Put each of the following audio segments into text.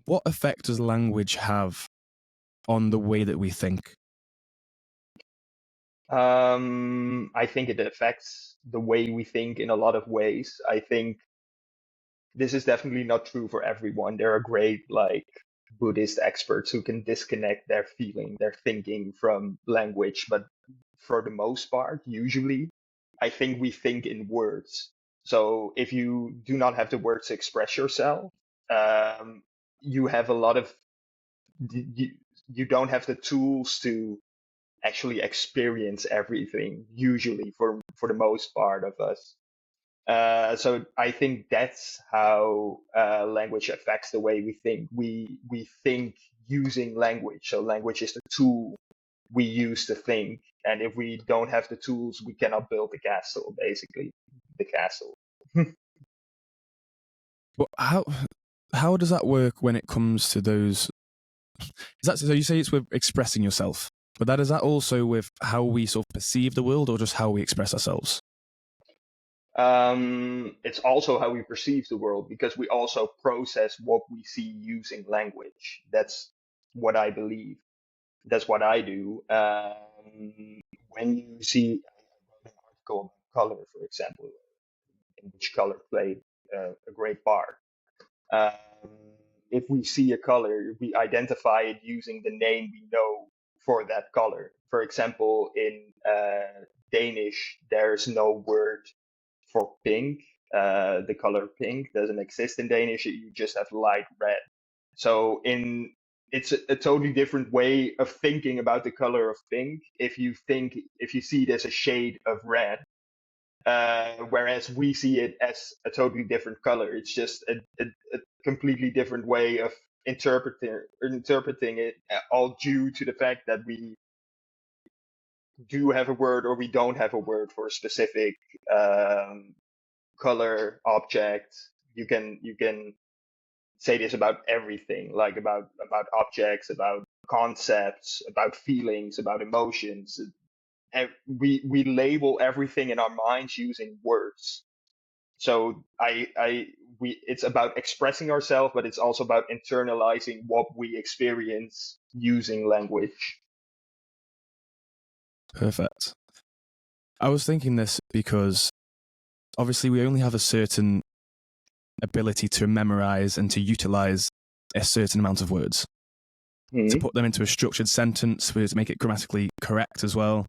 what effect does language have on the way that we think? I think it affects the way we think in a lot of ways. I think this is definitely not true for everyone. There are great like Buddhist experts who can disconnect their feeling, their thinking from language, but for the most part, usually, I think we think in words. So if you do not have the words to express yourself, um, you have a lot of you, you don't have the tools to actually experience everything. Usually, for the most part of us. So I think that's how language affects the way we think. We think using language. So language is the tool we use to think. And if we don't have the tools, we cannot build the castle, basically. The castle. But how does that work when it comes to those? Is that so? You say it's with expressing yourself, but is that also with how we sort of perceive the world, or just how we express ourselves? It's also how we perceive the world because we also process what we see using language. That's what I believe. That's what I do. When you see, I wrote an article about color, for example, in which color played a great part. Um, if we see a color, we identify it using the name we know for that color. For example, in Danish, there's no word for pink. The color pink doesn't exist in Danish. You just have light red. So it's a totally different way of thinking about the color of pink. If you see it as a shade of red, whereas we see it as a totally different color. It's just a completely different way of interpreting it, all due to the fact that we do have a word or we don't have a word for a specific color object. You can say this about everything, like about objects, about concepts, about feelings, about emotions. And we label everything in our minds using words. So it's about expressing ourselves, but it's also about internalizing what we experience using language. Perfect. I was thinking this because obviously we only have a certain ability to memorize and to utilize a certain amount of words. To put them into a structured sentence, to make it grammatically correct as well.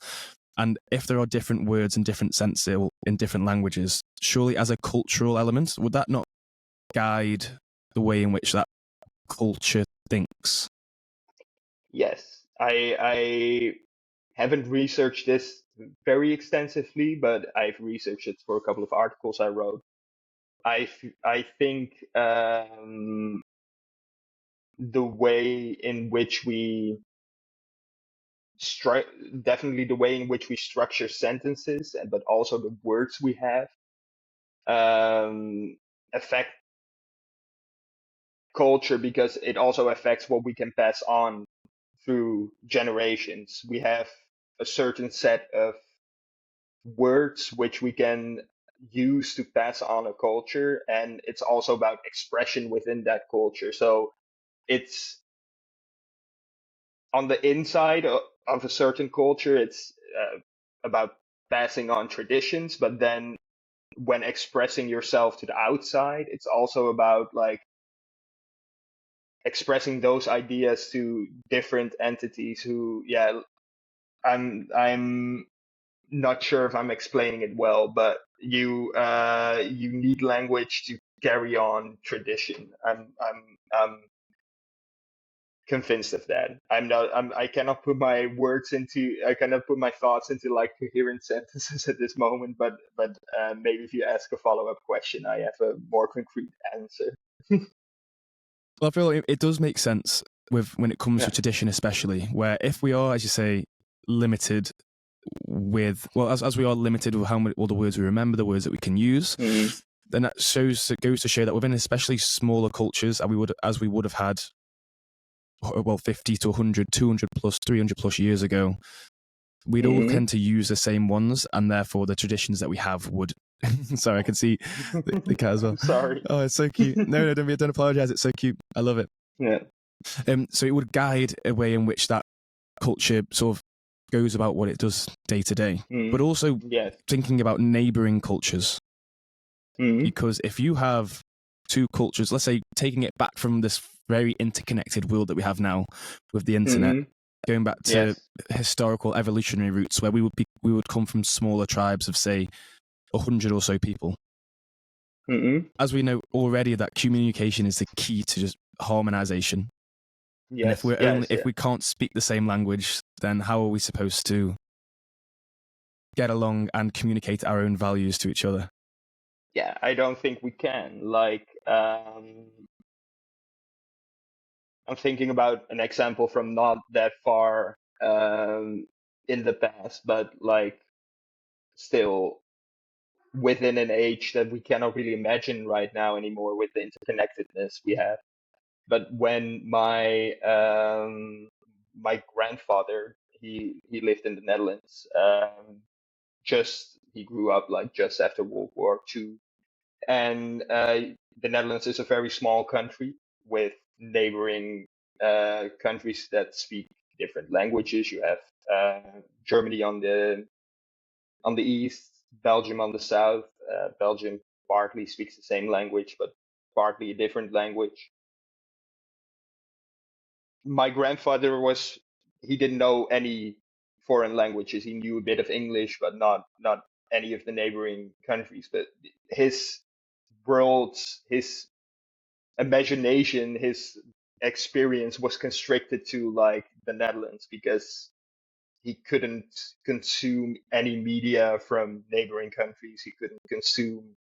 And if there are different words and different senses in different languages, surely as a cultural element, would that not guide the way in which that culture thinks? Yes, I haven't researched this very extensively, but I've researched it for a couple of articles I wrote. I think the way in which we definitely the way in which we structure sentences, but also the words we have affect culture because it also affects what we can pass on through generations. We have a certain set of words which we can use to pass on a culture, and it's also about expression within that culture. So it's on the inside of a certain culture, it's about passing on traditions, but then when expressing yourself to the outside, it's also about like expressing those ideas to different entities who, yeah, I'm not sure if I'm explaining it well, but you need language to carry on tradition. I'm convinced of that. I cannot put my I cannot put my thoughts into like coherent sentences at this moment, but maybe if you ask a follow-up question, I have a more concrete answer. Well, I feel like it does make sense when it comes to tradition, especially where if we are, as you say, limited with, well, as we are limited with how many all the words we remember, the words that we can use, then that goes to show that within especially smaller cultures, as we would have had, well, 50 to 100, 200 plus, 300 plus years ago, we'd all tend to use the same ones, and therefore the traditions that we have would. Sorry, I can see the cat as well. Sorry. Oh, it's so cute. No, don't apologize. It's so cute. I love it. Yeah. So it would guide a way in which that culture sort of goes about what it does day to day, but Mm. also Yes. thinking about neighboring cultures. Mm. Because if you have two cultures, let's say taking it back from this very interconnected world that we have now with the internet, Mm. going back to Yes. historical evolutionary roots where we would come from smaller tribes of say 100 or so people. Mm. As we know already, that communication is the key to just harmonization. And Yes. Yes. if Yeah. we can't speak the same language, then how are we supposed to get along and communicate our own values to each other? Yeah. I don't think we can. Like, I'm thinking about an example from not that far in the past, but like still within an age that we cannot really imagine right now anymore with the interconnectedness we have. But when my grandfather, he lived in the Netherlands. Just he grew up like just after World War II, and the Netherlands is a very small country with neighboring countries that speak different languages. You have Germany on the east, Belgium on the south. Belgium partly speaks the same language, but partly a different language. My grandfather he didn't know any foreign languages. He knew a bit of English, but not any of the neighboring countries. But his world, his imagination, his experience was constricted to like the Netherlands because he couldn't consume any media from neighboring countries. He couldn't consume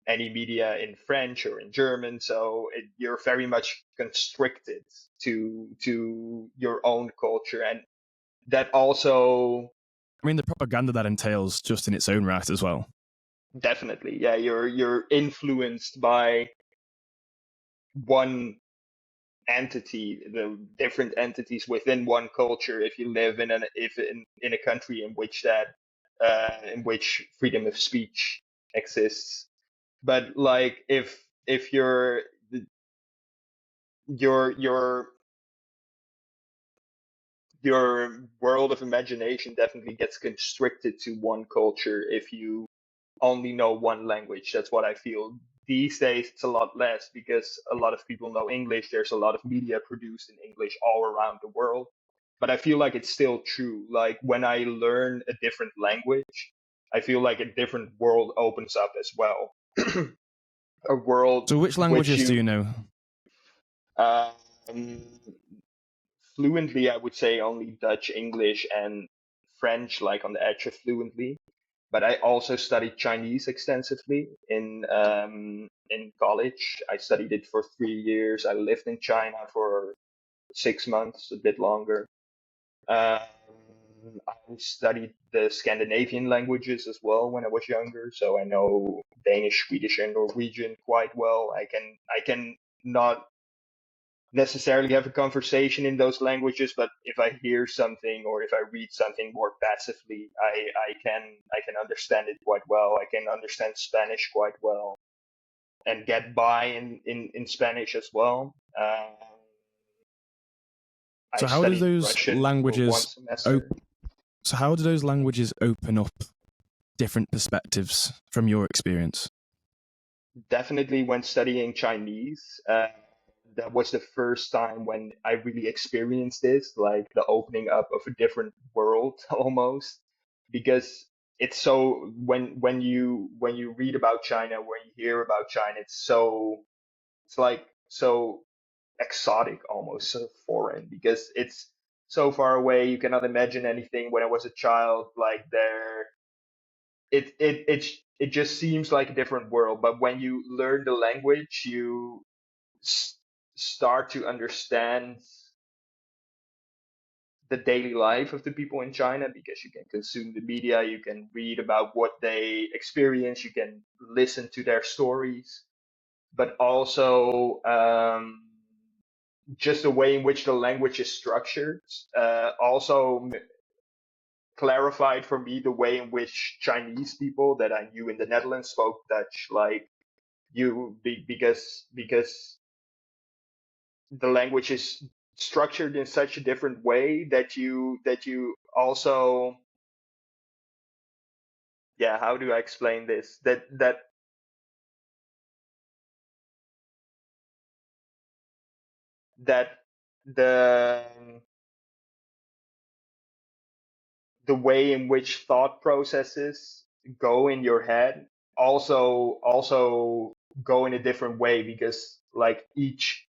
any media in French or in German. So you're very much constricted to your own culture, and that also I mean, the propaganda that entails just in its own right as well. definitely, yeah, you're influenced by one entity, the different entities within one culture. If you live in a country in which in which freedom of speech exists, but like if your your your world of imagination definitely gets constricted to one culture if you only know one language. That's what I feel. These days, it's a lot less because a lot of people know English. There's a lot of media produced in English all around the world. But I feel like it's still true. Like when I learn a different language, I feel like a different world opens up as well. A world So, which which languages do you you know? um, fluently, I would say only Dutch, English, and French, like on the edge of fluently. But I also studied Chinese extensively in college. I studied it for 3 years. I lived in China for 6 months, a bit longer. Um, I studied the Scandinavian languages as well when I was younger, so I know Danish, Swedish, and Norwegian quite well. I can not necessarily have a conversation in those languages, but if I hear something or if I read something more passively, I can understand it quite well. I can understand Spanish quite well and get by in Spanish as well. I So, how do studied those Russian for one languages semester. so how do those languages open up different perspectives from your experience? Definitely when studying Chinese, that was the first time when I really experienced this, like the opening up of a different world almost. Because it's so when you read about China, when you hear about China, it's like so exotic almost, so foreign because it's so far away. You cannot imagine anything. When I was a child, like there it just seems like a different world. But when you learn the language, you s- start to understand the daily life of the people in China because you can consume the media, you can read about what they experience, you can listen to their stories, but also just the way in which the language is structured also clarified for me the way in which Chinese people that I knew in the Netherlands spoke Dutch. Like because the language is structured in such a different way that you also, yeah, how do I explain this? That the the way in which thought processes go in your head also go in a different way, because like each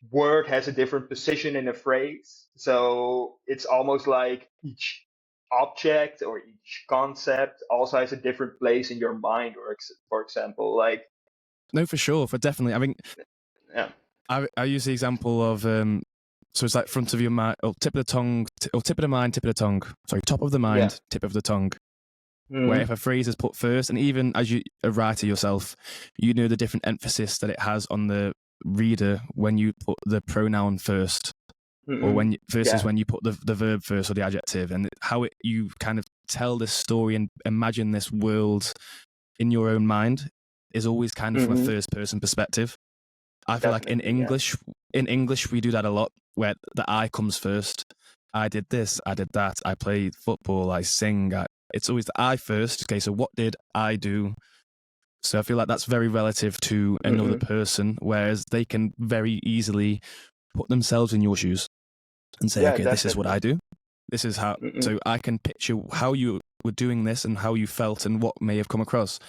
word has a different position in a phrase. So it's almost like each object or each concept also has a different place in your mind, or for example, like, No, for sure, for definitely. I mean, yeah, I use the example of so it's like front of your mind, or tip of the tongue, or tip of the mind, tip of the tongue. Sorry, top of the yeah. mind, tip of the tongue. Where Hmm. if a phrase is put first, and even as you a writer yourself, you know the different emphasis that it has on the reader when you put the pronoun first, or Hmm. when versus Yeah. when you put the verb first or the adjective, and how it you kind of tell this story and imagine this world in your own mind is always kind of from a Hmm. first person perspective. I feel like Definitely, yeah. In English, we do that a lot, where the I comes first. I did this, I did that, I played football, I sing. It's always the I first. Okay, so what did I do? So I feel like that's very relative to another Hmm. person, whereas they can very easily put themselves in your shoes and say, Yeah, okay, this is what I definitely. do. This is how. Hmm. So I can picture how you were doing this and how you felt and what may have come across.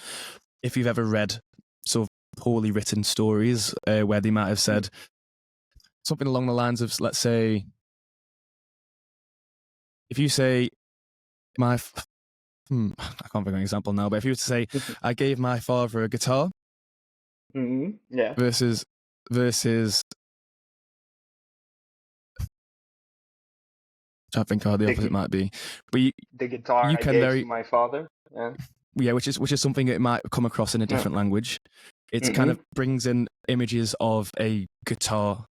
If you've ever read sort of poorly written stories where they might have said something along the lines of, let's say, if you say I can't think of an example now, but if you were to say, I gave my father a guitar Hmm. Yeah. versus I think how the The opposite gu- might be, but the guitar you I can gave to very my father. Yeah. yeah, which is something that might come across in a Yeah. different language. It kind of Hmm. brings in images of a guitar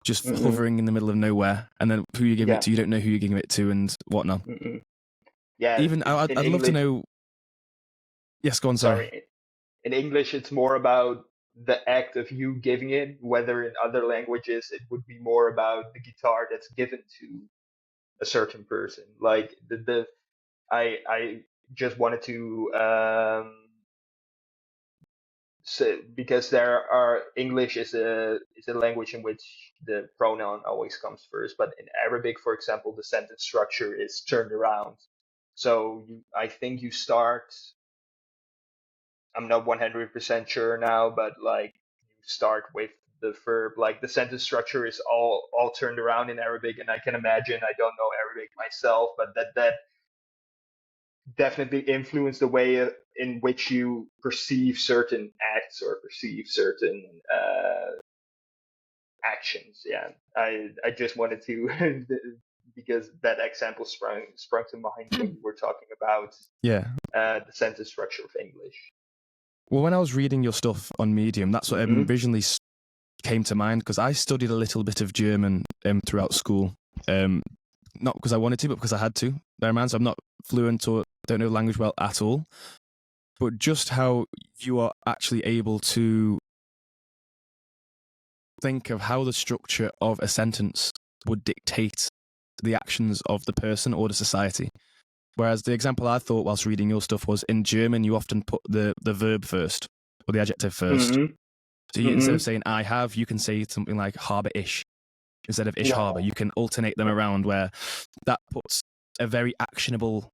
just Hmm. hovering in the middle of nowhere, and then who you're giving it Yeah. to, you don't know who you're giving it to, and whatnot. Hmm. Yeah. Even In I'd love to English, know. Yes, go on. Sorry. sorry. In English, it's more about the act of you giving it, whether in other languages it would be more about the guitar that's given to a certain person. Like I just wanted to say, because there are English is a language in which the pronoun always comes first, but in Arabic, for example, the sentence structure is turned around. So I think you start. I'm not 100% sure now, but like you start with the verb. Like the sentence structure is all turned around in Arabic, and I can imagine, I don't know Arabic myself, but that definitely influenced the way in which you perceive certain acts or perceive certain actions. Yeah, I just wanted to because that example sprung to mind when you were talking about Yeah. the sentence structure of English. Well, when I was reading your stuff on Medium, that's what Hmm. originally came to mind because I studied a little bit of German throughout school. Not because I wanted to, but because I had to. Bear in mind, so I'm not fluent or don't know the language well at all. But just how you are actually able to think of how the structure of a sentence would dictate the actions of the person or the society. Whereas the example I thought whilst reading your stuff was in German, you often put the verb first or the adjective first. Hmm. So instead Hmm. of saying I have, you can say something like habe ich instead of ich Yeah. habe. You can alternate them around where that puts a very actionable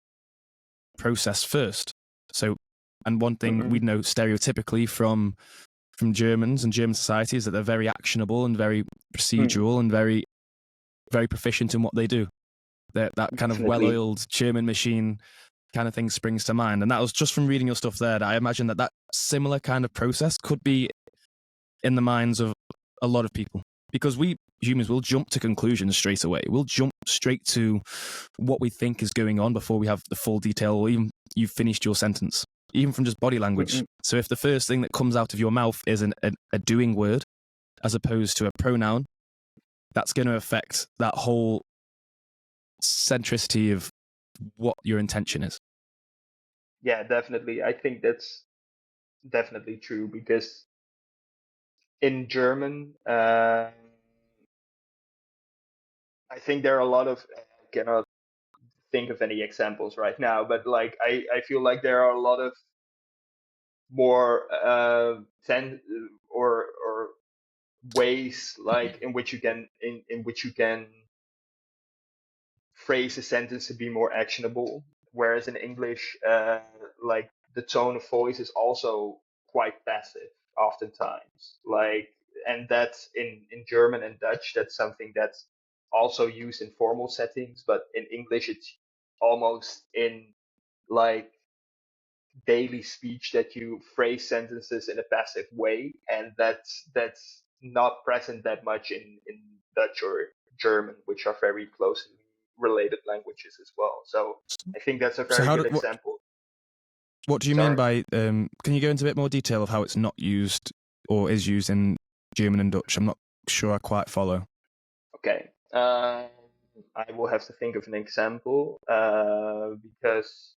process first. So, and one thing we Hmm. know stereotypically from Germans and German society is that they're very actionable and very Hmm. procedural and very proficient in what they do. That kind of Definitely. well-oiled German machine kind of thing springs to mind. And that was just from reading your stuff there that I imagine that similar kind of process could be in the minds of a lot of people. Because we humans will jump to conclusions straight away. We'll jump straight to what we think is going on before we have the full detail or even you've finished your sentence, even from just body language. Hmm. So if the first thing that comes out of your mouth is a doing word as opposed to a pronoun, that's going to affect that whole centricity of what your intention is. Yeah, definitely. I think that's definitely true because in German, I think there are a lot of, I cannot think of any examples right now, but like I feel like there are a lot of more or ways like in which you can phrase a sentence to be more actionable. Whereas in English, like the tone of voice is also quite passive oftentimes. Like, and that's in German and Dutch, that's something that's also used in formal settings, but in English, it's almost in like daily speech that you phrase sentences in a passive way, and that's not present that much in Dutch or German, which are very closely related languages as well. So I think that's a So very good example. what do you mean Sorry. by? Can you go into a bit more detail of how it's not used or is used in German and Dutch? I'm not sure I quite follow. Okay. I will have to think of an example because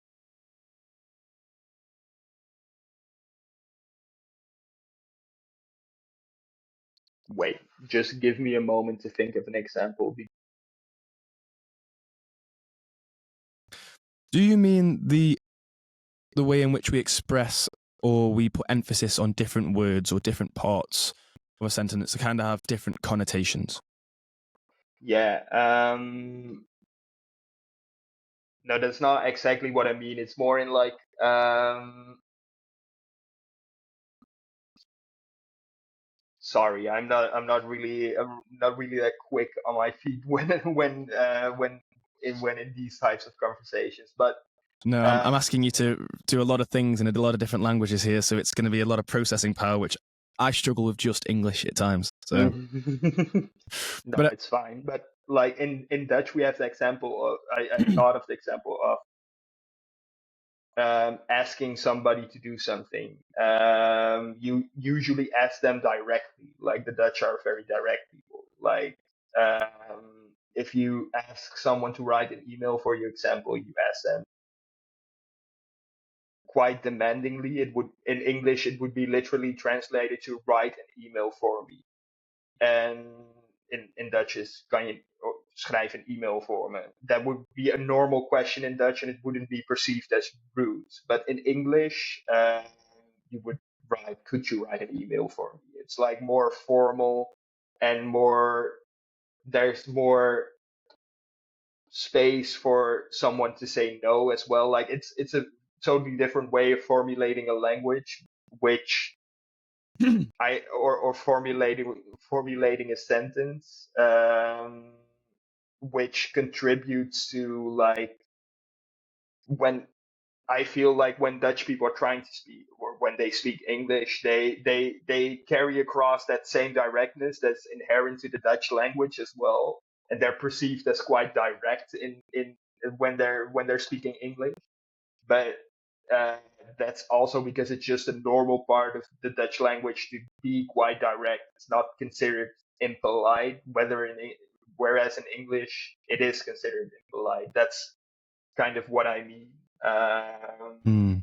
wait, just give me a moment to think of an example. Do you mean the way in which we express or we put emphasis on different words or different parts of a sentence to kind of have different connotations? Yeah. No, that's not exactly what I mean. It's more in like sorry, I'm not really that quick on my feet when in these types of conversations. But No, I'm um, asking you to do a lot of things in a lot of different languages here, so it's going to be a lot of processing power, which I struggle with just English at times. So, no, but it's fine. But like in Dutch, we have the example of I thought of the example of asking somebody to do something. You usually ask them directly. Like the Dutch are very direct people. Like if you ask someone to write an email for your example, you ask them quite demandingly. It would in English it would be literally translated to write an email for me. En in Dutch is kan je schrijf een e-mail voor me. That would be a normal question in Dutch and it wouldn't be perceived as rude. But in English, you would write, could you write an email for me? It's like more formal and there's more space for someone to say no as well. Like it's a totally different way of formulating a language, which or formulating a sentence, which contributes to like when I feel like when Dutch people are trying to speak or when they speak English, they carry across that same directness that's inherent to the Dutch language as well, and they're perceived as quite direct in when they're speaking English. But uh, that's also because it's just a normal part of the Dutch language to be quite direct. It's not considered impolite, whereas in English it is considered impolite. That's kind of what I mean. hmm.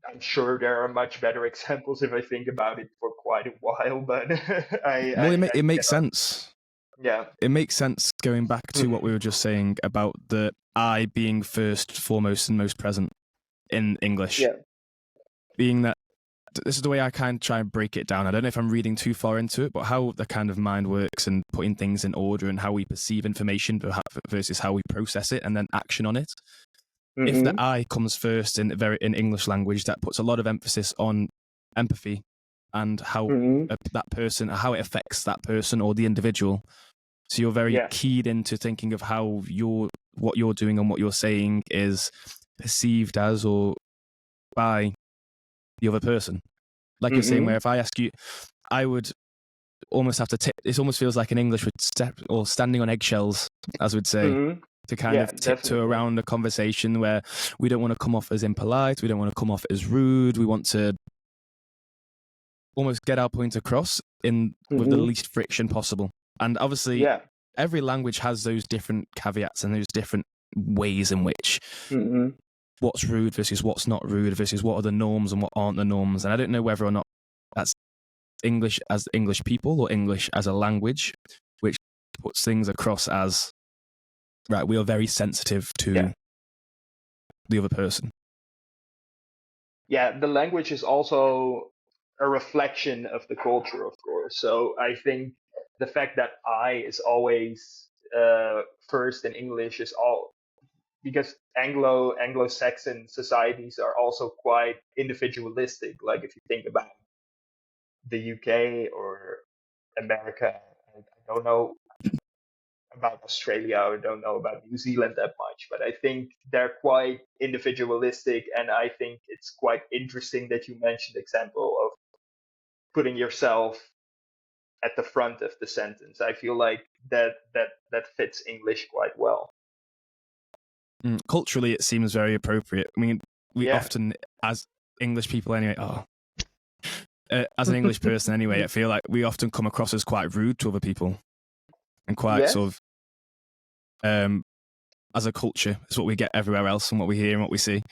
I'm sure there are much better examples if I think about it for quite a while, but Well, I it makes cannot. sense. Yeah. It makes sense going back to what we Hmm. were just saying about the I being first, foremost, and most present in English. Yeah. Being that this is the way I kind of try and break it down. I don't know if I'm reading too far into it, but how the kind of mind works and putting things in order and how we perceive information versus how we process it and then action on it. If the Hmm. I comes first in English language, that puts a lot of emphasis on empathy and how Hmm. that person, how it affects that person or the individual. So you're very Yeah. keyed into thinking of how what you're doing and what you're saying is perceived as or by the other person. Like you're saying, where Hmm. if I ask you, I would almost have to tip. It almost feels like in English with step or standing on eggshells, as we'd say, Hmm. to kind Yeah, of tiptoe definitely. around a conversation where we don't want to come off as impolite, we don't want to come off as rude, we want to almost get our point across in with the Hmm. least friction possible. And obviously, Yeah. every language has those different caveats and those different ways in which Hmm. what's rude versus what's not rude versus what are the norms and what aren't the norms. And I don't know whether or not that's English as English people or English as a language, which puts things across as Right, we are very sensitive Yeah. to the other person. Yeah, the language is also a reflection of the culture, of course. So I think the fact that I is always first in English is all because Anglo-Saxon societies are also quite individualistic. Like if you think about the UK or America, I don't know about Australia, I don't know about New Zealand that much, but I think they're quite individualistic, and I think it's quite interesting that you mentioned the example of putting yourself at the front of the sentence. I feel like that fits English quite well. Culturally, it seems very appropriate. I mean, we Yeah. often, as English people anyway, as an English person anyway, I feel like we often come across as quite rude to other people and quite sort Yes. of, as a culture, it's what we get everywhere else and what we hear and what we see.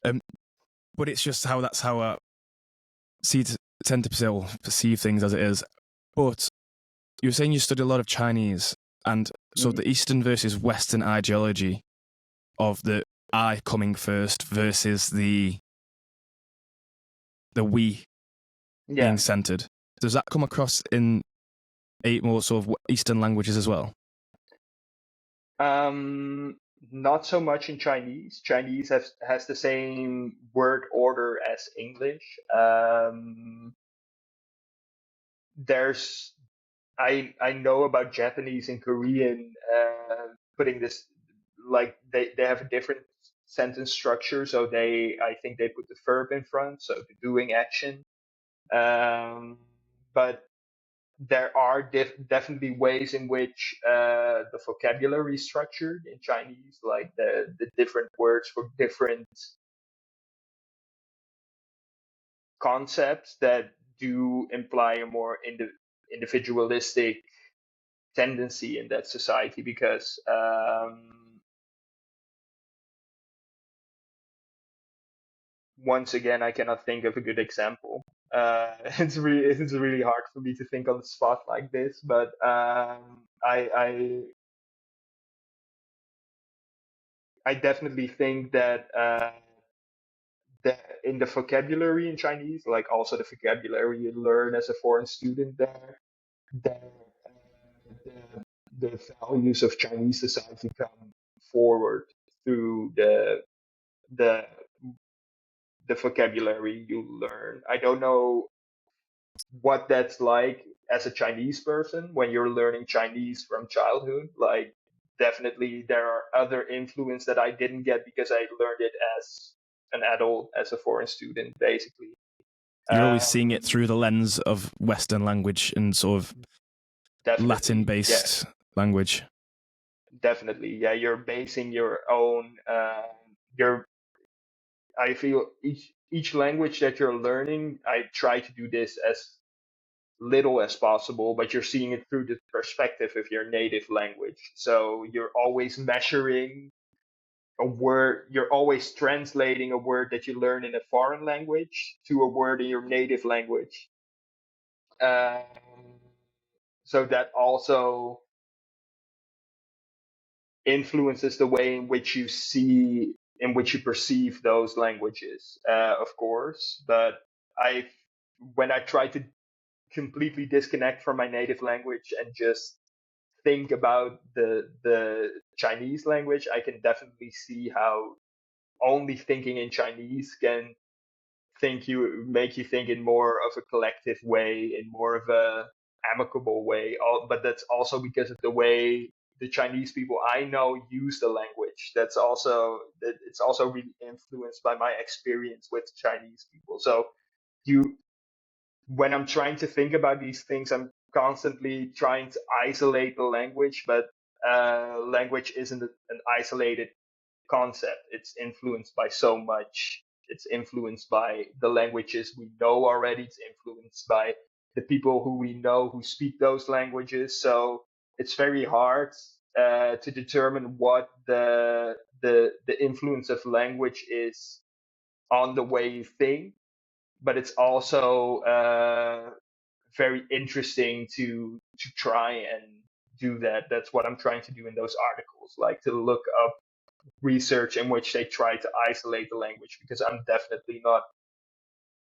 But it's just that's how I tend to perceive things as it is. But you were saying you studied a lot of Chinese, and so Mhm. the Eastern versus Western ideology of the I coming first versus the we Yeah. being centered. Does that come across in 8 more sort of Eastern languages as well? Not so much in Chinese. Chinese has the same word order as English. There's I know about Japanese and Korean putting this like they have a different sentence structure. So I think they put the verb in front, so the doing action. But there are definitely ways in which the vocabulary is structured in Chinese, like the different words for different concepts that do imply a more individualistic tendency in that society because once again I cannot think of a good example. It's really hard for me to think on the spot like this, but I definitely think that the, in the vocabulary in Chinese, like also the vocabulary you learn as a foreign student there, the, the values of Chinese society come forward through the the vocabulary you learn. I don't know what that's like as a Chinese person when you're learning Chinese from childhood. Like, definitely there are other influence that I didn't get because I learned it as an adult, as a foreign student, basically. You're always seeing it Um, through the lens of Western language and sort of Definitely, yeah, Latin-based language. definitely, yeah. You're basing your own. Your I feel each language that you're learning. I try to do this as little as possible, but you're seeing it through the perspective of your native language. So you're always measuring a word, you're always translating a word that you learn in a foreign language to a word in your native language. Um, so that also influences the way in which you see, in which you perceive those languages, of course. But I, when I try to completely disconnect from my native language and just think about the Chinese language, I can definitely see how only thinking in Chinese can make you think in more of a collective way, in more of a amicable way. But that's also because of the way the Chinese people I know use the language. It's also really influenced by my experience with Chinese people. So you when I'm trying to think about these things, I'm constantly trying to isolate the language, but language isn't an isolated concept. It's influenced by so much. It's influenced by the languages we know already. It's influenced by the people who we know who speak those languages. So it's very hard to determine what the influence of language is on the way you think, but it's also very interesting to try and do that. That's what I'm trying to do in those articles, like to look up research in which they try to isolate the language, because I'm definitely not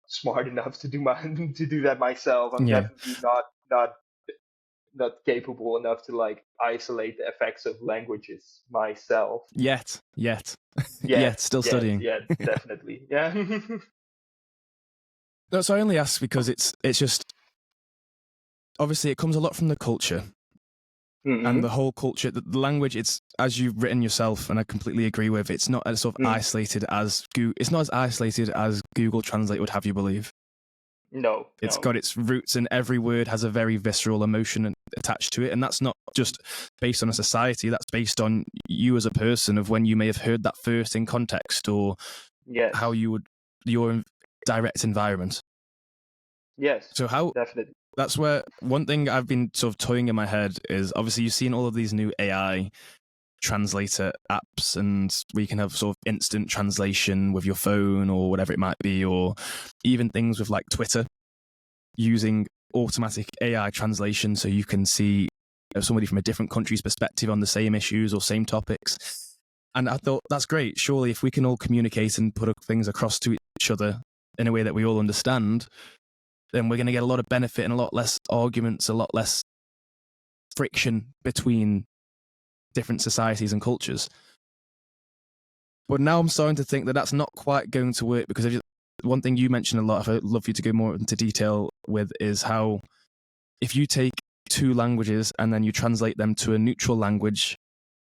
smart enough to do my to do that myself. I'm Yeah. definitely not capable enough to like isolate the effects of languages myself. Yet, Yet, still yet, studying. yet, definitely. Yeah. No, so I only ask because it's just obviously it comes a lot from the culture and Hmm. the whole culture. The language, it's as you've written yourself, and I completely agree with. It's not as sort of Mm. isolated as it's not as isolated as Google Translate would have you believe. No, It's no. got its roots, and every word has a very visceral emotion attached to it. And that's not just based on a society, that's based on you as a person, of when you may have heard that first in context, or how Yes. you would, your direct environment. Yes. So, how Definitely. that's where one thing I've been sort of toying in my head is obviously you've seen all of these new AI translator apps, and we can have sort of instant translation with your phone or whatever it might be, or even things with like Twitter using automatic AI translation, so you can see somebody from a different country's perspective on the same issues or same topics. And I thought, that's great. Surely, if we can all communicate and put things across to each other in a way that we all understand, then we're going to get a lot of benefit and a lot less arguments, a lot less friction between different societies and cultures. But now I'm starting to think that that's not quite going to work, because one thing you mentioned a lot, I'd love for you to go more into detail with, is how if you take two languages and then you translate them to a neutral language,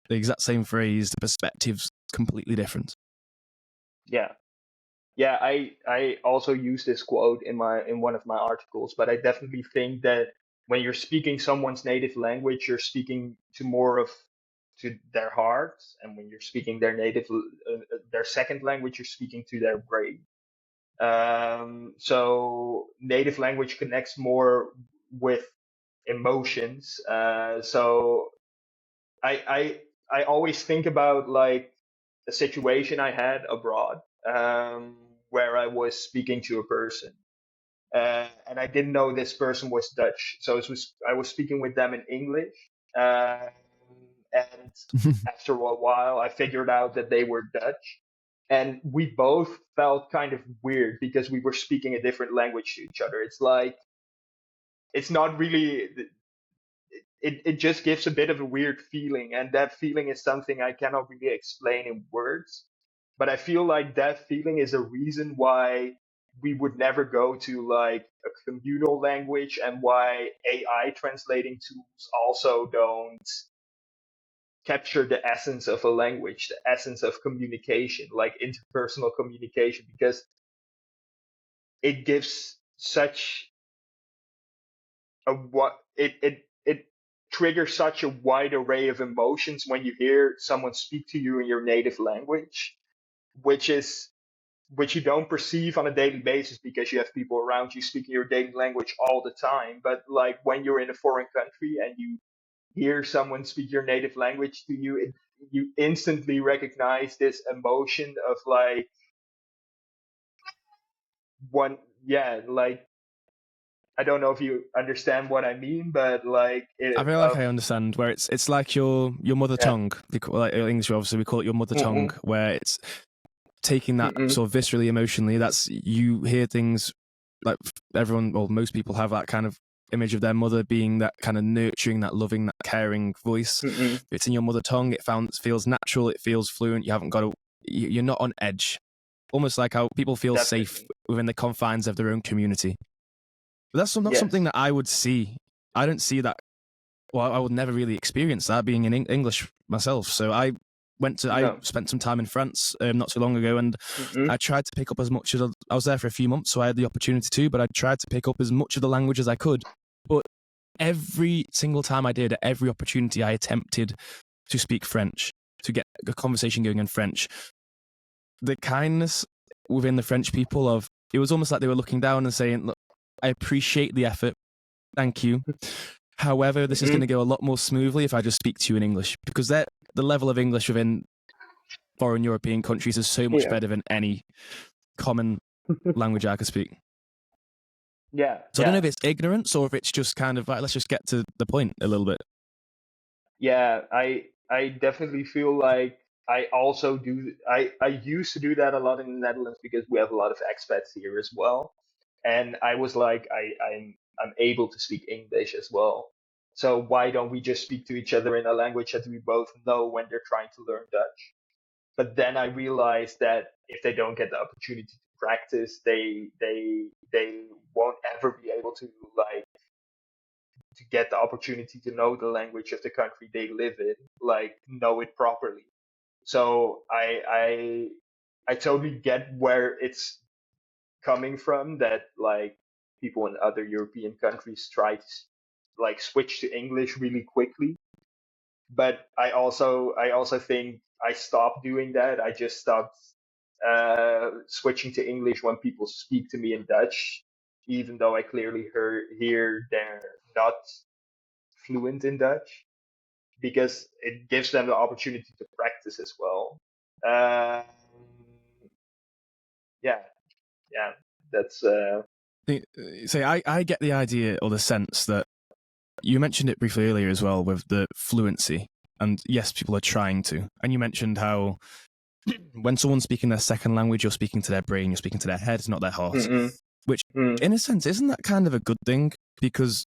the exact same phrase, the perspective's completely different. Yeah. Yeah, I also use this quote in one of my articles, but I definitely think that when you're speaking someone's native language, you're speaking to more of to their heart, and when you're speaking their second language, you're speaking to their brain. So native language connects more with emotions. So I I I always think about like a situation I had abroad, where I was speaking to a person, and I didn't know this person was Dutch. So I was speaking with them in English, um, and after a while, I figured out that they were Dutch, and we both felt kind of weird because we were speaking a different language to each other. It's like it's not really it just gives a bit of a weird feeling, and that feeling is something I cannot really explain in words, but I feel like that feeling is a reason why we would never go to like a communal language, and why AI translating tools also don't capture the essence of a language, the essence of communication, like interpersonal communication, because it gives such it triggers such a wide array of emotions when you hear someone speak to you in your native language, which is which you don't perceive on a daily basis because you have people around you speaking your daily language all the time. But like when you're in a foreign country and you hear someone speak your native language to you, you instantly recognize this emotion of like one, yeah, like I don't know if you understand what I mean, but like I feel like I understand, where it's like your mother yeah. tongue. Like in English, obviously, we call it your mother tongue, Mm-mm, where it's taking that mm-mm, sort of viscerally, emotionally. That's, you hear things like everyone, well, most people have that kind of image of their mother being that kind of nurturing, that loving, that caring voice. mm-mm, It's in your mother tongue. It feels natural. It feels fluent. You haven't got to. You're not on edge. Almost like how people feel safe definitely. within the confines of their own community. But that's not something Yes. that I would see. I don't see that. Well, I would never really experience that being in English myself. So I No. spent some time in France not too long ago, and Mm-mm. I tried to pick up as much as I was there for a few months, so I had the opportunity to. But I tried to pick up as much of the language as I could. But every single time I did, at every opportunity, I attempted to speak French, to get a conversation going in French. The kindness within the French people, of it was almost like they were looking down and saying, "Look, I appreciate the effort. Thank you. However, this is going Mm-mm. to go a lot more smoothly if I just speak to you in English, because the level of English within foreign European countries is so much Yeah. better than any common language I could speak." Yeah. So I don't know Yeah. if it's ignorance or if it's just kind of like, let's just get to the point a little bit. Yeah, I definitely feel like I also do. I used to do that a lot in the Netherlands because we have a lot of expats here as well, and I was like, I'm able to speak English as well. So why don't we just speak to each other in a language that we both know when they're trying to learn Dutch? But then I realized that if they don't get the opportunity to practice, they won't ever be able to like to get the opportunity to know the language of the country they live in, like know it properly. So I totally get where it's coming from that like people in other European countries try to like switch to English really quickly. But I also think I stopped doing that. I just stopped switching to English when people speak to me in Dutch, even though I clearly hear they're not fluent in Dutch because it gives them the opportunity to practice as well. Um, yeah, yeah, that's Say, I get the idea or the sense that you mentioned it briefly earlier as well with the fluency. And yes, people are trying to. And you mentioned how when someone's speaking their second language, you're speaking to their brain, you're speaking to their head, not their heart. mm-mm, Which, mm, in a sense, isn't that kind of a good thing? Because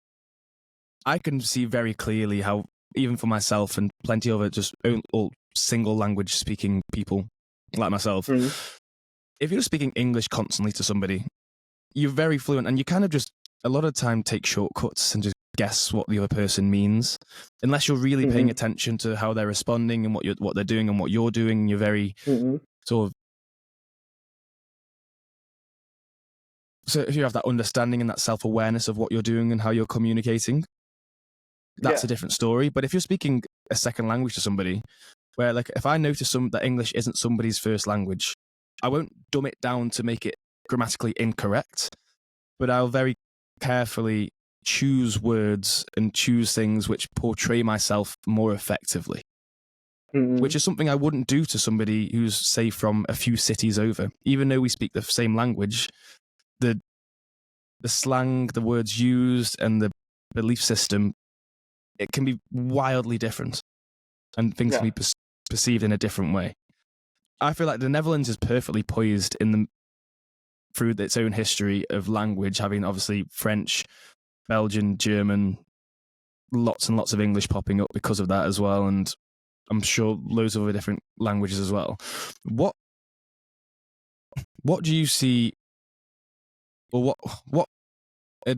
I can see very clearly how, even for myself and plenty of just all single language speaking people like myself, mm, if you're speaking English constantly to somebody, you're very fluent and you kind of just a lot of the time take shortcuts and just guess what the other person means unless you're really paying mm, attention to how they're responding and what they're doing and what you're doing. You're very mm, sort of so if you have that understanding and that self-awareness of what you're doing and how you're communicating, that's yeah, a different story. But if you're speaking a second language to somebody, where like if I notice that English isn't somebody's first language, I won't dumb it down to make it grammatically incorrect, but I'll very carefully choose words and choose things which portray myself more effectively, which mm, is something I wouldn't do to somebody who's, say, from a few cities over. Even though we speak the same language, the slang, the words used, and the belief system, it can be wildly different, and things can yeah, be perceived in a different way. I feel like the Netherlands is perfectly poised through its own history of language, having obviously French, Belgian, German, lots and lots of English popping up because of that as well, and I'm sure loads of other different languages as well. What do you see, or what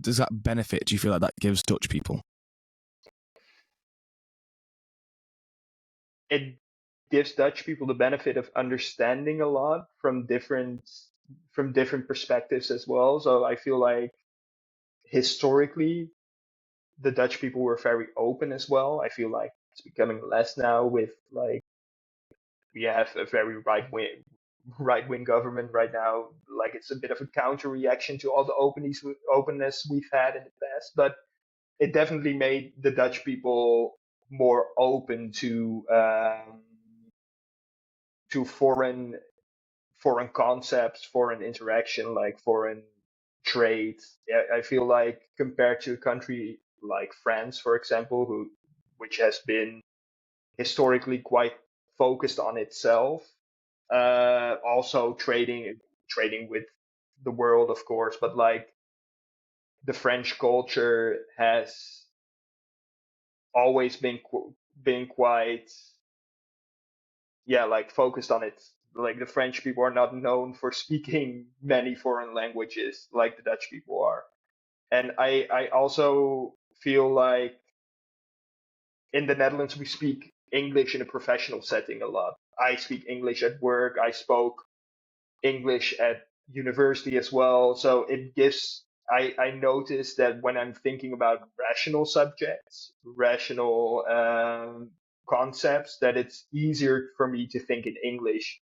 does that benefit? Do you feel like that gives Dutch people? it gives Dutch people the benefit of understanding a lot from different perspectives as well. So I feel like historically the Dutch people were very open as well. I feel like it's becoming less now with like we have a very right wing government right now. Like it's a bit of a counter reaction to all the openness we've had in the past, but it definitely made the Dutch people more open to foreign concepts, foreign interaction, like foreign trade. I feel like compared to a country like France, for example, which has been historically quite focused on itself, also trading with the world, of course, but like the French culture has always been quite like focused on it. Like the French people are not known for speaking many foreign languages like the Dutch people are. And I also feel like in the Netherlands we speak English in a professional setting a lot. I speak English at work. I spoke English at university as well. So it gives I notice that when I'm thinking about rational subjects, rational concepts, that it's easier for me to think in English.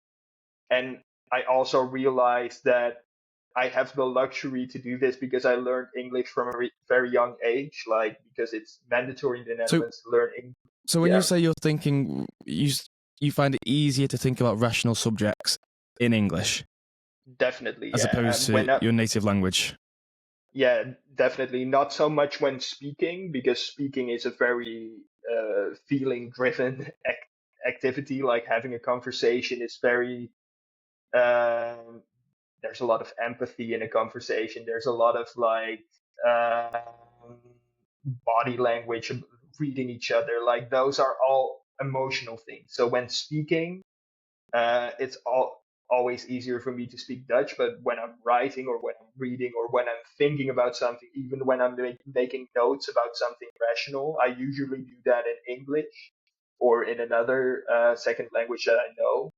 And I also realized that I have the luxury to do this because I learned English from a very young age, like because it's mandatory in the So, Netherlands to learn English. so when you Yeah, say you're thinking, you find it easier to think about rational subjects in English definitely. as Yeah, opposed and to your native language. yeah, definitely not so much when speaking because speaking is a very feeling driven activity. Like having a conversation is very um, there's a lot of empathy in a conversation. There's a lot of like body language, reading each other. Like those are all emotional things. So when speaking, it's always easier for me to speak Dutch. But when I'm writing or when I'm reading or when I'm thinking about something, even when I'm making notes about something rational, I usually do that in English or in another second language that I know.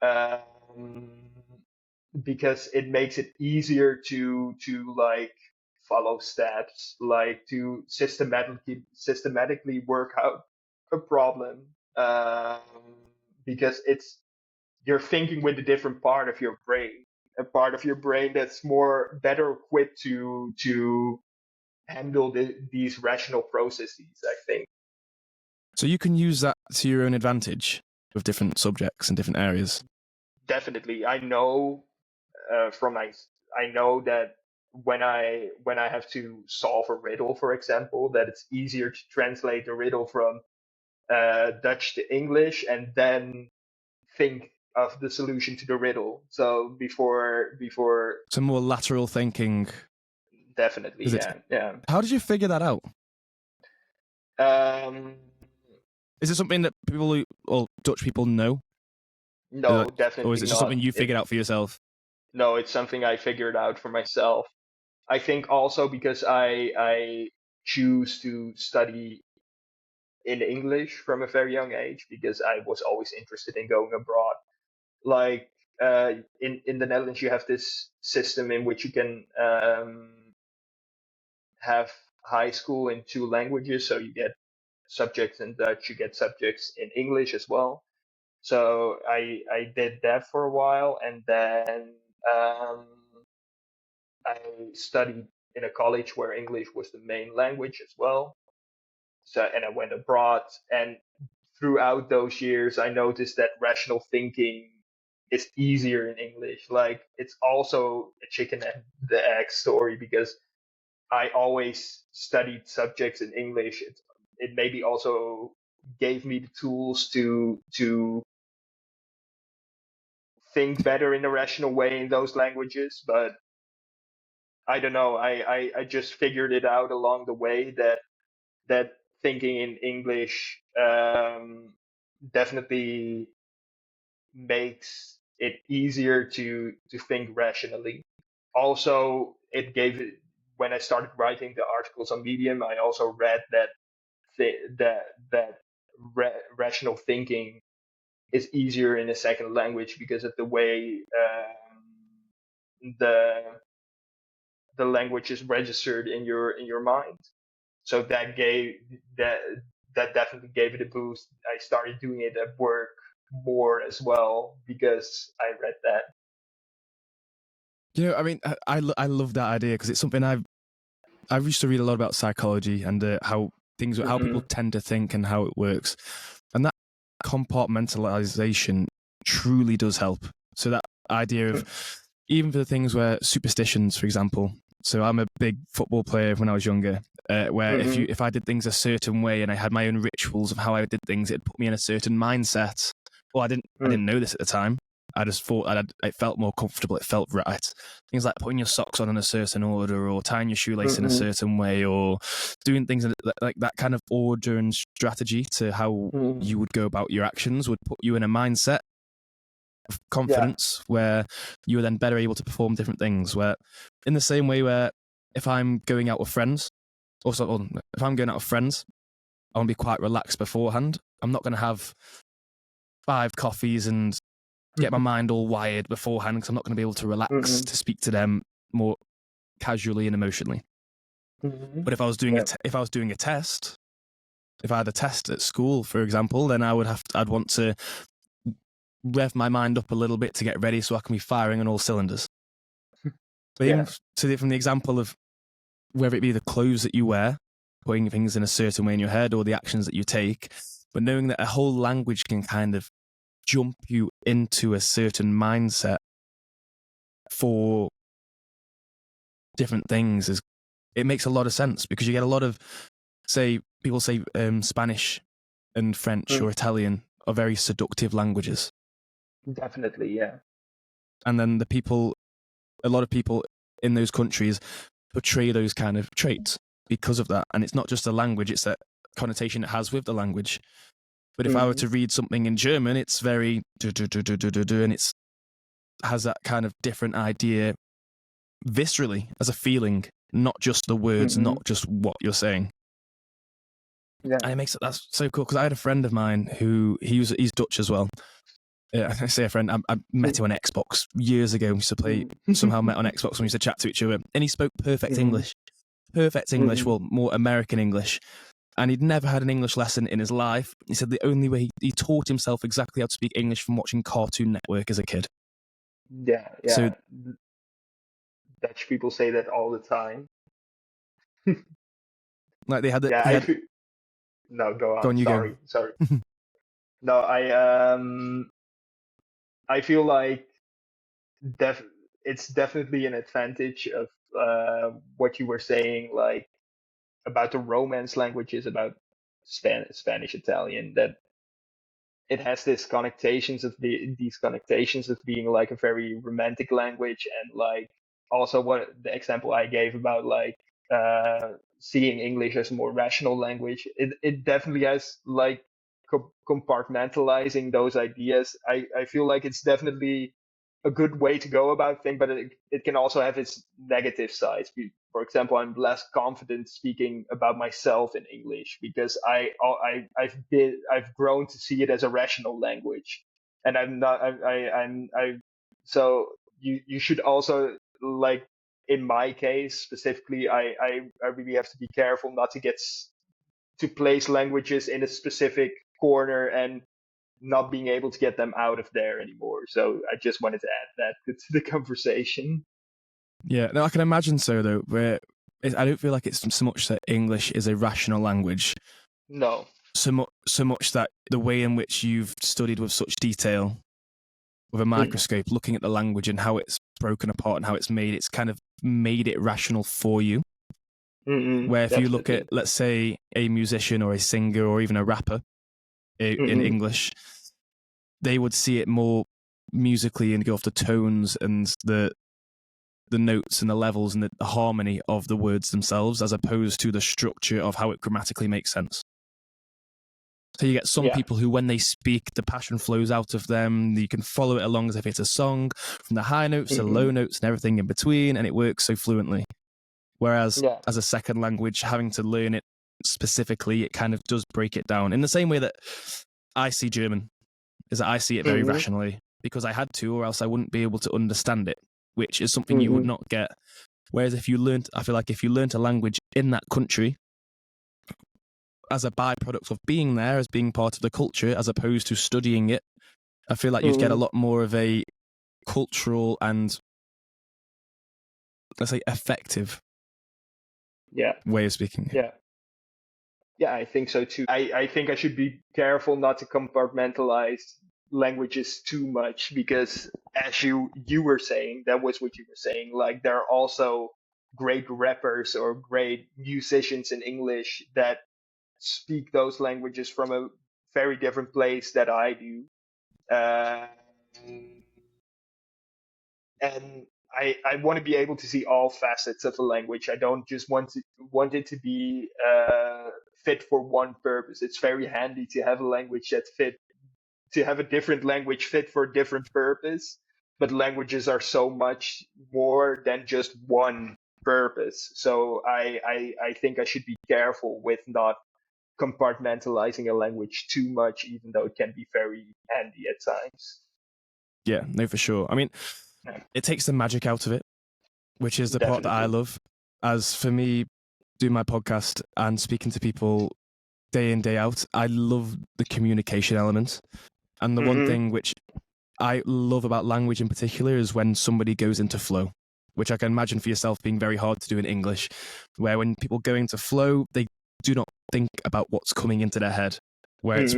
Um, because it makes it easier to like follow steps, like to systematically work out a problem, um, because it's you're thinking with a different part of your brain, a part of your brain that's more better equipped to handle these rational processes, I think. So you can use that to your own advantage with different subjects and different areas. Definitely, I know from my I know that when I have to solve a riddle, for example, that it's easier to translate the riddle from Dutch to English and then think of the solution to the riddle. So before Some more lateral thinking. definitely, Is it? yeah. How did you figure that out? Um, Is it something that people or Dutch people know? no, Or is definitely it just not. something you figured out for yourself? No, it's something I figured out for myself. I think also because I choose to study in English from a very young age because I was always interested in going abroad. Like in the Netherlands, you have this system in which you can have high school in two languages, so you get subjects in Dutch, you get subjects in English as well. So I did that for a while, and then um, I studied in a college where English was the main language as well. So and I went abroad, and throughout those years, I noticed that rational thinking is easier in English. Like it's also a chicken and the egg story because I always studied subjects in English. It maybe also gave me the tools to think better in a rational way in those languages. But I don't know. I just figured it out along the way that thinking in English definitely makes it easier to think rationally. Also, it gave it when I started writing the articles on Medium. I also read that that rational thinking is easier in a second language because of the way the the language is registered in your mind. So that that definitely gave it a boost. I started doing it at work more as well because I read that. You know, I mean, I love that idea because it's something I used to read a lot about psychology and how people Hmm. tend to think and how it works, and that compartmentalization truly does help. So that idea of even for the things where superstitions, for example. So I'm a big football player when I was younger, where Hmm. if I did things a certain way and I had my own rituals of how I did things, it put me in a certain mindset. Well, I didn't know this at the time. I just thought it felt more comfortable. It felt right. Things like putting your socks on in a certain order, or tying your shoelace in a Hmm. certain way, or doing things like that kind of order and strategy to how Hmm. you would go about your actions would put you in a mindset of Yeah. confidence where you are then better able to perform different things. Where, in the same way, where if I'm going out with friends, or if I'm going out with friends, I want to be quite relaxed beforehand. I'm not going to have 5 coffees and get my mind all wired beforehand because I'm not going to be able to relax Hmm. to speak to them more casually and emotionally. Hmm. But if I was doing Yeah. if I was doing a test, if I had a test at school, for example, then I'd want to rev my mind up a little bit to get ready so I can be firing on all cylinders. But even Yeah. from the example of whether it be the clothes that you wear, putting things in a certain way in your head, or the actions that you take, but knowing that a whole language can kind of jump you into a certain mindset for different things it makes a lot of sense because you get a lot of say people say Spanish and French or Italian are very seductive languages. Definitely, yeah. And then a lot of people in those countries portray those kind of traits because of that. And it's not just the language, it's that connotation it has with the language. But if I were to read something in German, it's very and it's has that kind of different idea viscerally as a feeling, not just the words, not just what you're saying. Yeah. And it makes it, that's so cool, because I had a friend of mine who he's Dutch as well. I say a friend, I met him on Xbox years ago. We used to play, somehow met on Xbox when we used to chat to each other. And he spoke perfect English. Perfect English, well, more American English. And he'd never had an English lesson in his life. He said the only way he taught himself exactly how to speak English from watching Cartoon Network as a kid. Yeah. So, Dutch people say that all the time. like they had the, Yeah, no, go on. you Sorry. No, I feel like it's definitely an advantage of what you were saying, like about the Romance languages, about Spanish, Italian, that it has these connotations of being like a very romantic language, and like also what the example I gave about like seeing English as a more rational language. It definitely has like compartmentalizing those ideas. I feel like it's definitely a good way to go about things, but it can also have its negative sides. For example, I'm less confident speaking about myself in English because I've grown to see it as a rational language, and I'm not I so you should also, like in my case specifically, I really have to be careful not to to place languages in a specific corner and not being able to get them out of there anymore. So I just wanted to add that to the conversation. yeah, no, I can imagine so though, where I don't feel like it's so much that English is a rational language. No. So much that the way in which you've studied with such detail, with a microscope, looking at the language and how it's broken apart and how it's made, it's kind of made it rational for you. Where if Definitely. you look at, let's say, a musician or a singer or even a rapper in English, they would see it more musically and go off the tones and the notes and the levels and the harmony of the words themselves, as opposed to the structure of how it grammatically makes sense. So you get some people who, when they speak, the passion flows out of them. You can follow it along as if it's a song, from the high notes to low notes and everything in between, and it works so fluently. Whereas as a second language, having to learn it specifically, it kind of does break it down. In the same way that I see German, is that I see it very rationally because I had to, or else I wouldn't be able to understand it, which is something you would not get. Whereas if you learned, I feel like if you learned a language in that country, as a byproduct of being there, as being part of the culture, as opposed to studying it, I feel like you'd get a lot more of a cultural and, let's say, effective way of speaking. Yeah, I think so too. I think I should be careful not to compartmentalize languages too much, because as you were saying, that was what you were saying, like there are also great rappers or great musicians in English that speak those languages from a very different place that I do. And I want to be able to see all facets of a language. I don't just want it to be fit for one purpose. It's very handy to have a language to have a different language fit for a different purpose. But languages are so much more than just one purpose. So I think I should be careful with not compartmentalizing a language too much, even though it can be very handy at times. Yeah, no, for sure. I mean, it takes the magic out of it, which is the part that I love. As for me, doing my podcast and speaking to people day in, day out, I love the communication element. And the one thing which I love about language in particular is when somebody goes into flow, which I can imagine for yourself being very hard to do in English, where when people go into flow, they do not think about what's coming into their head. Where it's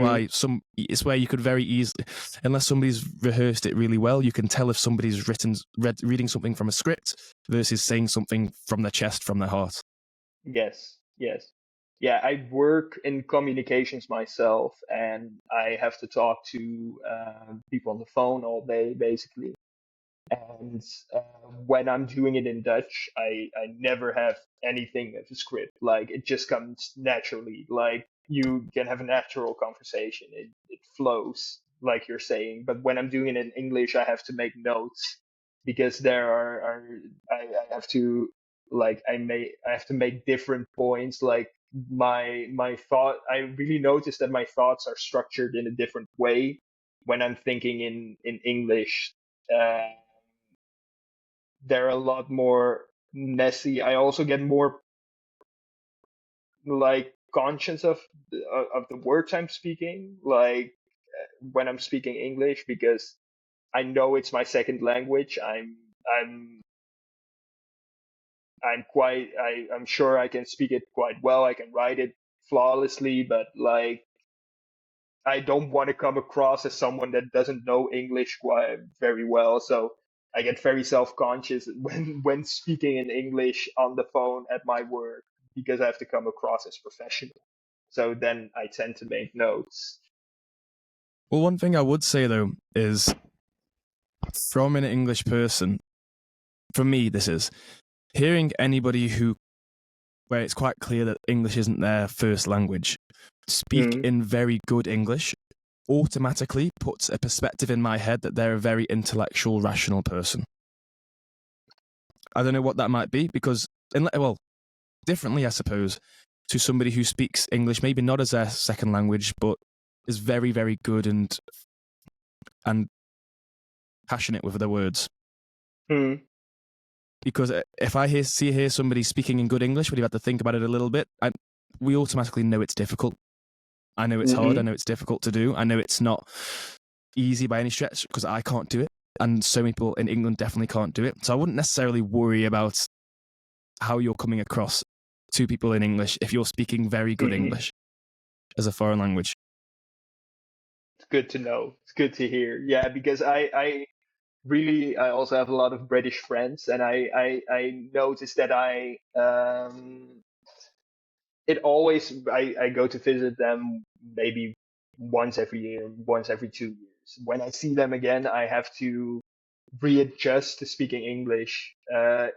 where you could very easily, unless somebody's rehearsed it really well, you can tell if somebody's reading something from a script versus saying something from their chest, from their heart. Yes. yeah, I work in communications myself, and I have to talk to people on the phone all day, basically. And when I'm doing it in Dutch, I never have anything as a script. Like it just comes naturally. Like you can have a natural conversation. It flows, like you're saying. But when I'm doing it in English, I have to make notes because I have to I have to make different points. Like my thought, I really notice that my thoughts are structured in a different way when I'm thinking in English. Uh, they're a lot more messy. I also get more like conscious of the words I'm speaking, like when I'm speaking English, because I know it's my second language. I'm I'm sure I can speak it quite well. I can write it flawlessly, but like I don't want to come across as someone that doesn't know English quite very well. So I get very self-conscious when speaking in English on the phone at my work because I have to come across as professional. So then I tend to make notes. Well, one thing I would say though is from an English person, for me, this is hearing anybody where it's quite clear that English isn't their first language, speak Mm, in very good English automatically puts a perspective in my head that they're a very intellectual, rational person. I don't know what that might be because, well, differently, I suppose, to somebody who speaks English, maybe not as their second language, but is very, very good and passionate with their words. mm, Because if I hear somebody speaking in good English, but you have to think about it a little bit, we automatically know it's difficult. I know it's hard. I mm-hmm, know it's difficult to do. I know it's not easy by any stretch because I can't do it. And so many people in England definitely can't do it. So I wouldn't necessarily worry about how you're coming across to people in English if you're speaking very good mm-hmm. English as a foreign language. It's good to know. It's good to hear. Yeah, because I also have a lot of British friends, and I noticed that I go to visit them maybe once every year, once every 2 years. When I see them again, I have to readjust to speaking English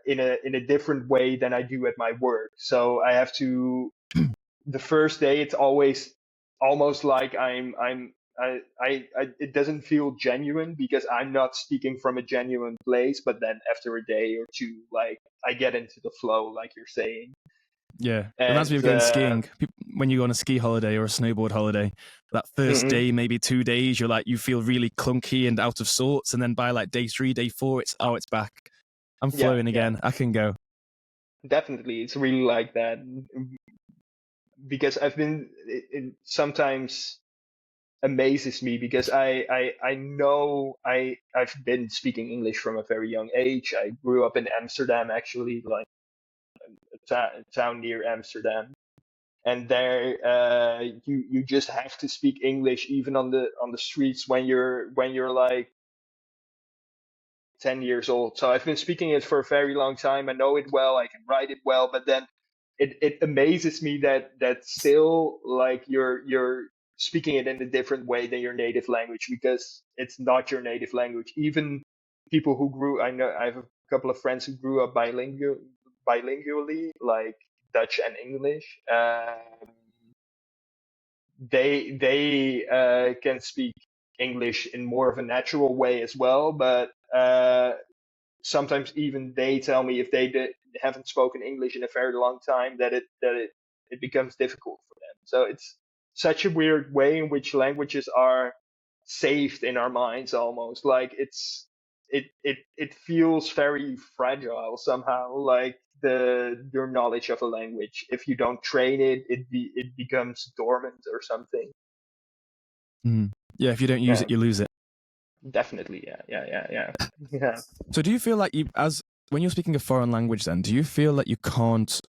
in a different way than I do at my work. So I have to the first day it's always almost like it doesn't feel genuine because I'm not speaking from a genuine place, but then after a day or two, like I get into the flow, like you're saying. Yeah, it reminds me And of going skiing. When you go on a ski holiday or a snowboard holiday, that first mhm, day, maybe 2 days, you feel really clunky and out of sorts, and then by like day 3, day 4, it's back. I'm yeah, flowing yeah, again. I can go. definitely, it's really like that because it sometimes amazes me because I know I've been speaking English from a very young age. I grew up in Amsterdam, actually, like a town near Amsterdam, and there you just have to speak English even on the streets when you're like 10 years old. So I've been speaking it for a very long time. I know it well. I can write it well, but then it amazes me that still like you're speaking it in a different way than your native language because it's not your native language. Even people who I know I have a couple of friends who grew up bilingually, like Dutch and English. They can speak English in more of a natural way as well, but sometimes even they tell me if haven't spoken English in a very long time it becomes difficult for them. So it's such a weird way in which languages are saved in our minds almost. Like it feels very fragile somehow, like your knowledge of a language. If you don't train it, it becomes dormant or something. Mm. Yeah, if you don't use Yeah, it, you lose it. definitely. Yeah. Yeah. So do you feel like when you're speaking a foreign language then, do you feel like you can't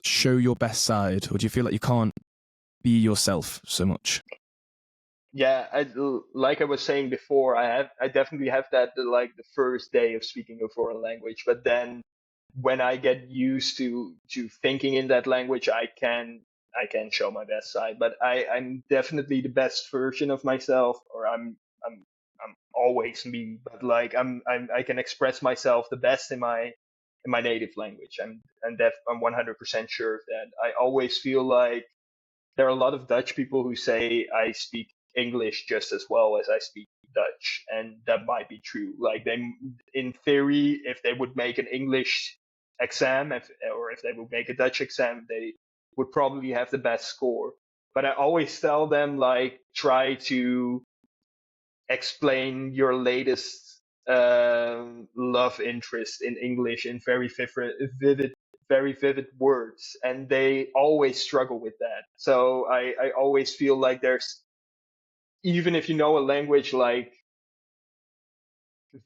show your best side or do you feel like you can't be yourself so much? Yeah, like I was saying before, I definitely have that like the first day of speaking a foreign language, but then when I get used to thinking in that language, I can show my best side. But I'm definitely the best version of myself, or I'm always me. But like I can express myself the best in my native language. I'm 100% sure of that. I always feel like there are a lot of Dutch people who say I speak English just as well as I speak Dutch, and that might be true. Like in theory, if they would make an English exam, or if they would make a Dutch exam, they would probably have the best score. But I always tell them, like, try to explain your latest love interest in English in very vivid words, and they always struggle with that. So I always feel like there's, even if you know a language like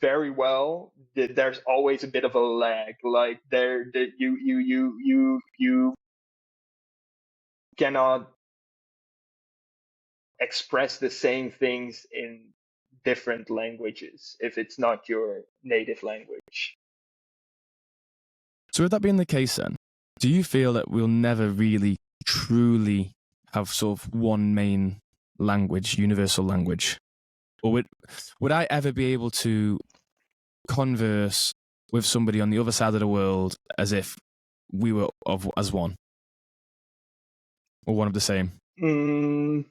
very well, there's always a bit of a lag. Like you cannot express the same things in different languages if it's not your native language. So with that being the case then, do you feel that we'll never really truly have sort of one main language, universal language? Or would I ever be able to converse with somebody on the other side of the world as if we were as one? Or one of the same? Mm,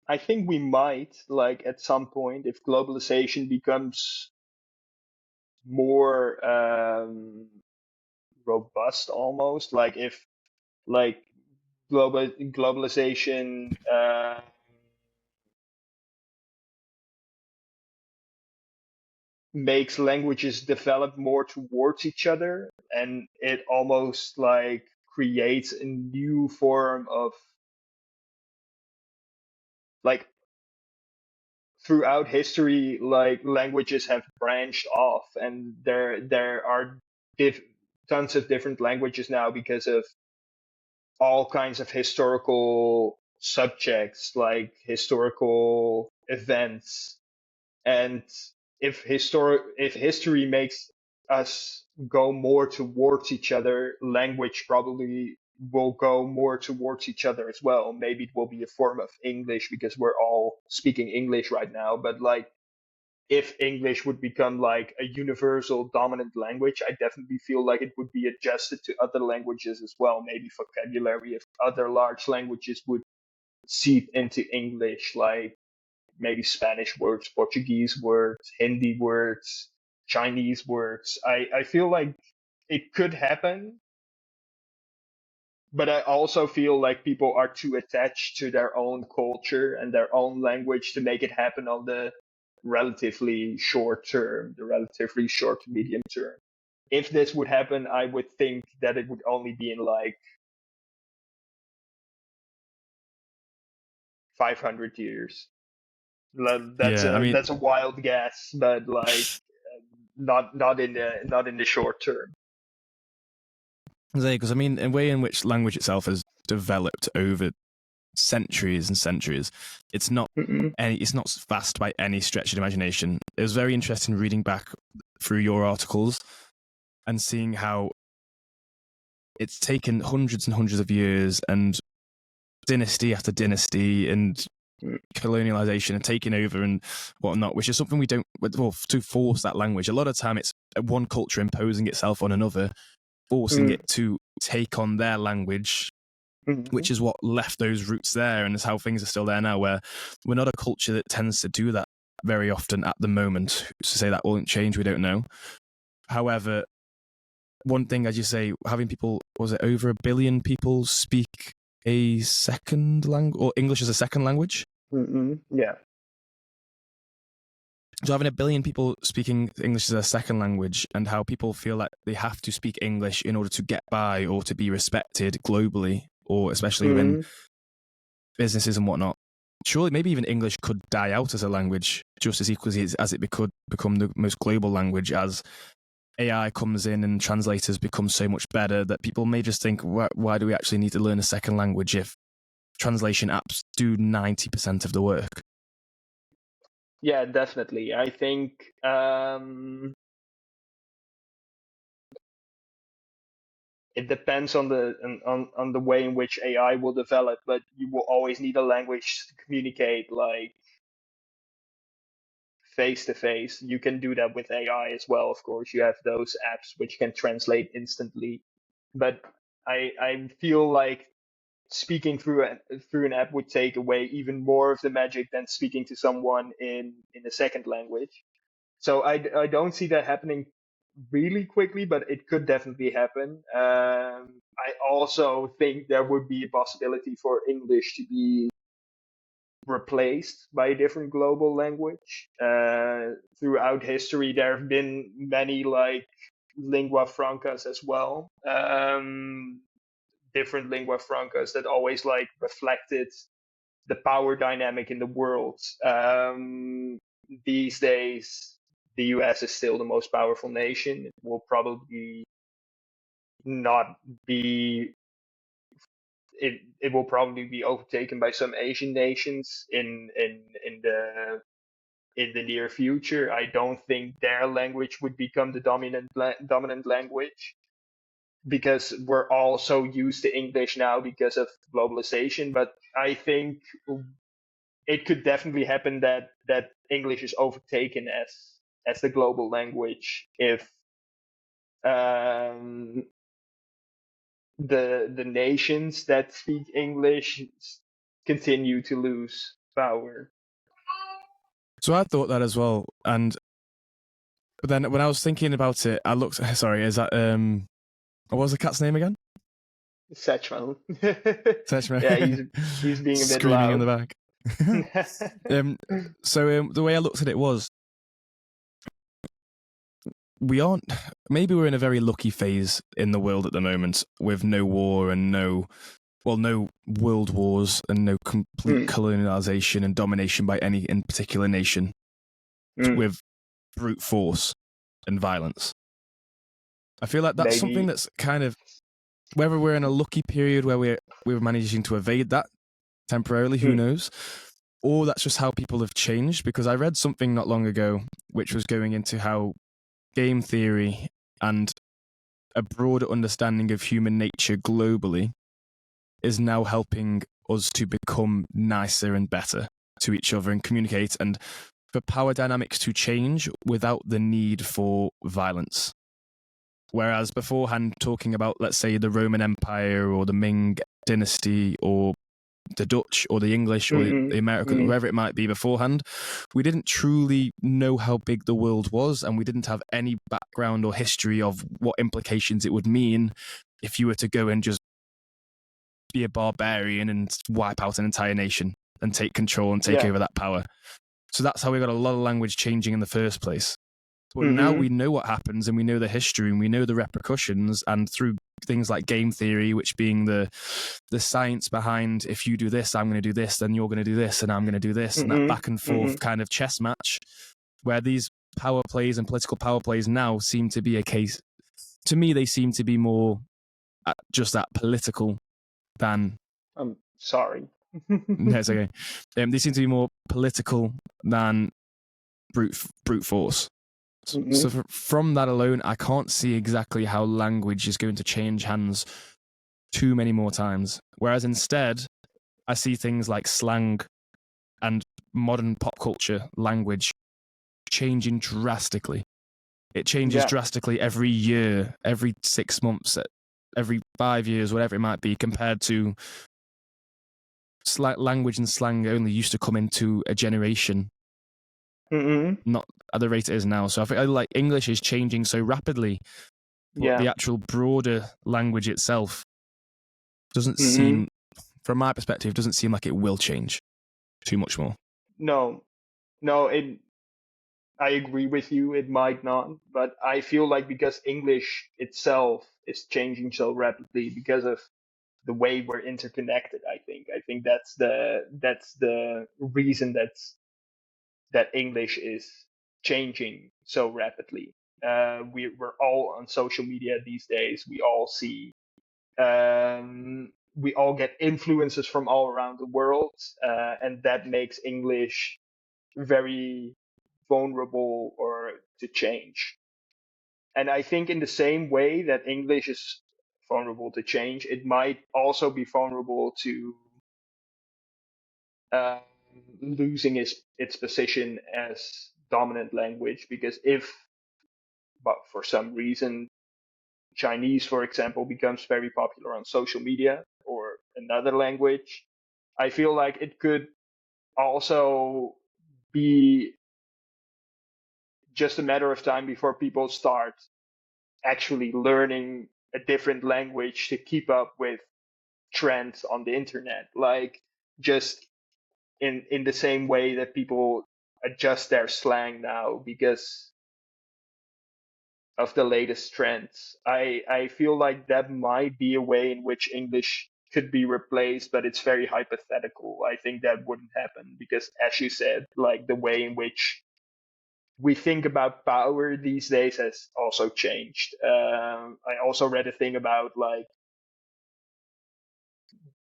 I think we might, like, at some point, if globalization becomes more robust, almost like if like globalization makes languages develop more towards each other, and it almost like creates a new form of, like, throughout history, like, languages have branched off, and there are diff- tons of different languages now because of all kinds of historical subjects, like historical events. And if history makes us go more towards each other, language probably will go more towards each other as well. Maybe it will be a form of English because we're all speaking English right now, but like, if English would become like a universal dominant language, I definitely feel like it would be adjusted to other languages as well. Maybe vocabulary of other large languages would seep into English, like maybe Spanish words, Portuguese words, Hindi words, Chinese words. I feel like it could happen, but I also feel like people are too attached to their own culture and their own language to make it happen on the relatively short term, the relatively short to medium term. If this would happen, I would think that it would only be in like 500 years. That's Yeah, I a mean, that's a wild guess, but like, not in the short term. because I mean, a way in which language itself has developed over centuries and centuries, it's not Mm-mm, it's not fast by any stretch of the imagination. It was very interesting reading back through your articles and seeing how it's taken hundreds and hundreds of years and dynasty after dynasty and mm, colonialization and taking over and whatnot, which is something we don't, well, to force that language. A lot of time it's one culture imposing itself on another, forcing mm, it to take on their language, mm, which is what left those roots there, and is how things are still there now, where we're not a culture that tends to do that very often at the moment. To say that won't change, we don't know. However, one thing, as you say, having people, was it over 1 billion people speak a second language, or English as a second language? yeah. So having 1 billion people speaking English as a second language, and how people feel that they have to speak English in order to get by or to be respected globally, or especially when Mm, businesses and whatnot. Surely maybe even English could die out as a language just as equally as it could become the most global language, as AI comes in and translators become so much better that people may just think, why do we actually need to learn a second language if translation apps do 90% of the work? Yeah, definitely. I think it depends on the way in which AI will develop, but you will always need a language to communicate, like face to face. You can do that with AI as well, of course. You have those apps which can translate instantly. But I feel like speaking through an app would take away even more of the magic than speaking to someone in a second language. So I don't see that happening really quickly, but it could definitely happen. I also think there would be a possibility for English to be replaced by a different global language. Throughout history, there have been many like lingua francas as well. Different lingua francas that always like reflected the power dynamic in the world. These days, the US is still the most powerful nation. It will probably not be. It will probably be overtaken by some Asian nations in the near future. I don't think their language would become the dominant language because we're all so used to English now because of globalization. But I think it could definitely happen that English is overtaken as the global language if um, the nations that speak English continue to lose power. So I thought that as well, and but then when I was thinking about it, I looked. Sorry, is that what was the cat's name again? Szechuan. Tetchman. Yeah, he's being a bit Screaming in loud. the back. So the way I looked at it was, we aren't. Maybe we're in a very lucky phase in the world at the moment, with no war and no world wars and no complete Mm, colonialization and domination by any in particular nation, mm, with brute force and violence. I feel like that's something maybe. that's kind of, whether we're in a lucky period where we're managing to evade that temporarily, who Mm, knows? Or that's just how people have changed. Because I read something not long ago which was going into how game theory and a broader understanding of human nature globally is now helping us to become nicer and better to each other and communicate, and for power dynamics to change without the need for violence. Whereas beforehand, talking about, let's say, the Roman Empire or the Ming dynasty or the Dutch or the English or mm, the American, mm, whoever it might be beforehand, we didn't truly know how big the world was, and we didn't have any background or history of what implications it would mean if you were to go and just be a barbarian and wipe out an entire nation and take control and take yeah. over that power. So that's how we got a lot of language changing in the first place. But now Mm-hmm. we know what happens and we know the history and we know the repercussions, and through things like game theory, which being the science behind, if you do this, I'm going to do this, then you're going to do this, and I'm going to do this, and that Mm-hmm. back and Mm-hmm. forth kind of chess match, where these power plays and political power plays now seem to be a case. To me, they seem to be more just that political than. I'm sorry. No, it's okay. They seem to be more political than brute force. Mm-hmm. So from that alone, I can't see exactly how language is going to change hands too many more times. Whereas instead, I see things like slang and modern pop culture language changing drastically. It changes Yeah. drastically every year, every 6 months, every 5 years, whatever it might be, compared to language and slang only used to come into a generation, Mm-hmm. not at the rate it is now. So I feel like English is changing so rapidly, but Yeah. the actual broader language itself doesn't Mm-hmm. seem, from my perspective, doesn't seem like it will change too much more. No. No, I agree with you, it might not, but I feel like because English itself is changing so rapidly because of the way we're interconnected, I think that's the reason that English is changing so rapidly. We're all on social media these days. We all get influences from all around the world, and that makes English very vulnerable or to change. And I think in the same way that English is vulnerable to change, it might also be vulnerable to uh, losing its position as dominant language. Because if, but for some reason, Chinese, for example, becomes very popular on social media or another language, I feel like it could also be just a matter of time before people start actually learning a different language to keep up with trends on the internet. Like, just in the same way that people adjust their slang now because of the latest trends. I feel like that might be a way in which English could be replaced, but it's very hypothetical. I think that wouldn't happen because, as you said, like the way in which we think about power these days has also changed. I also read a thing about like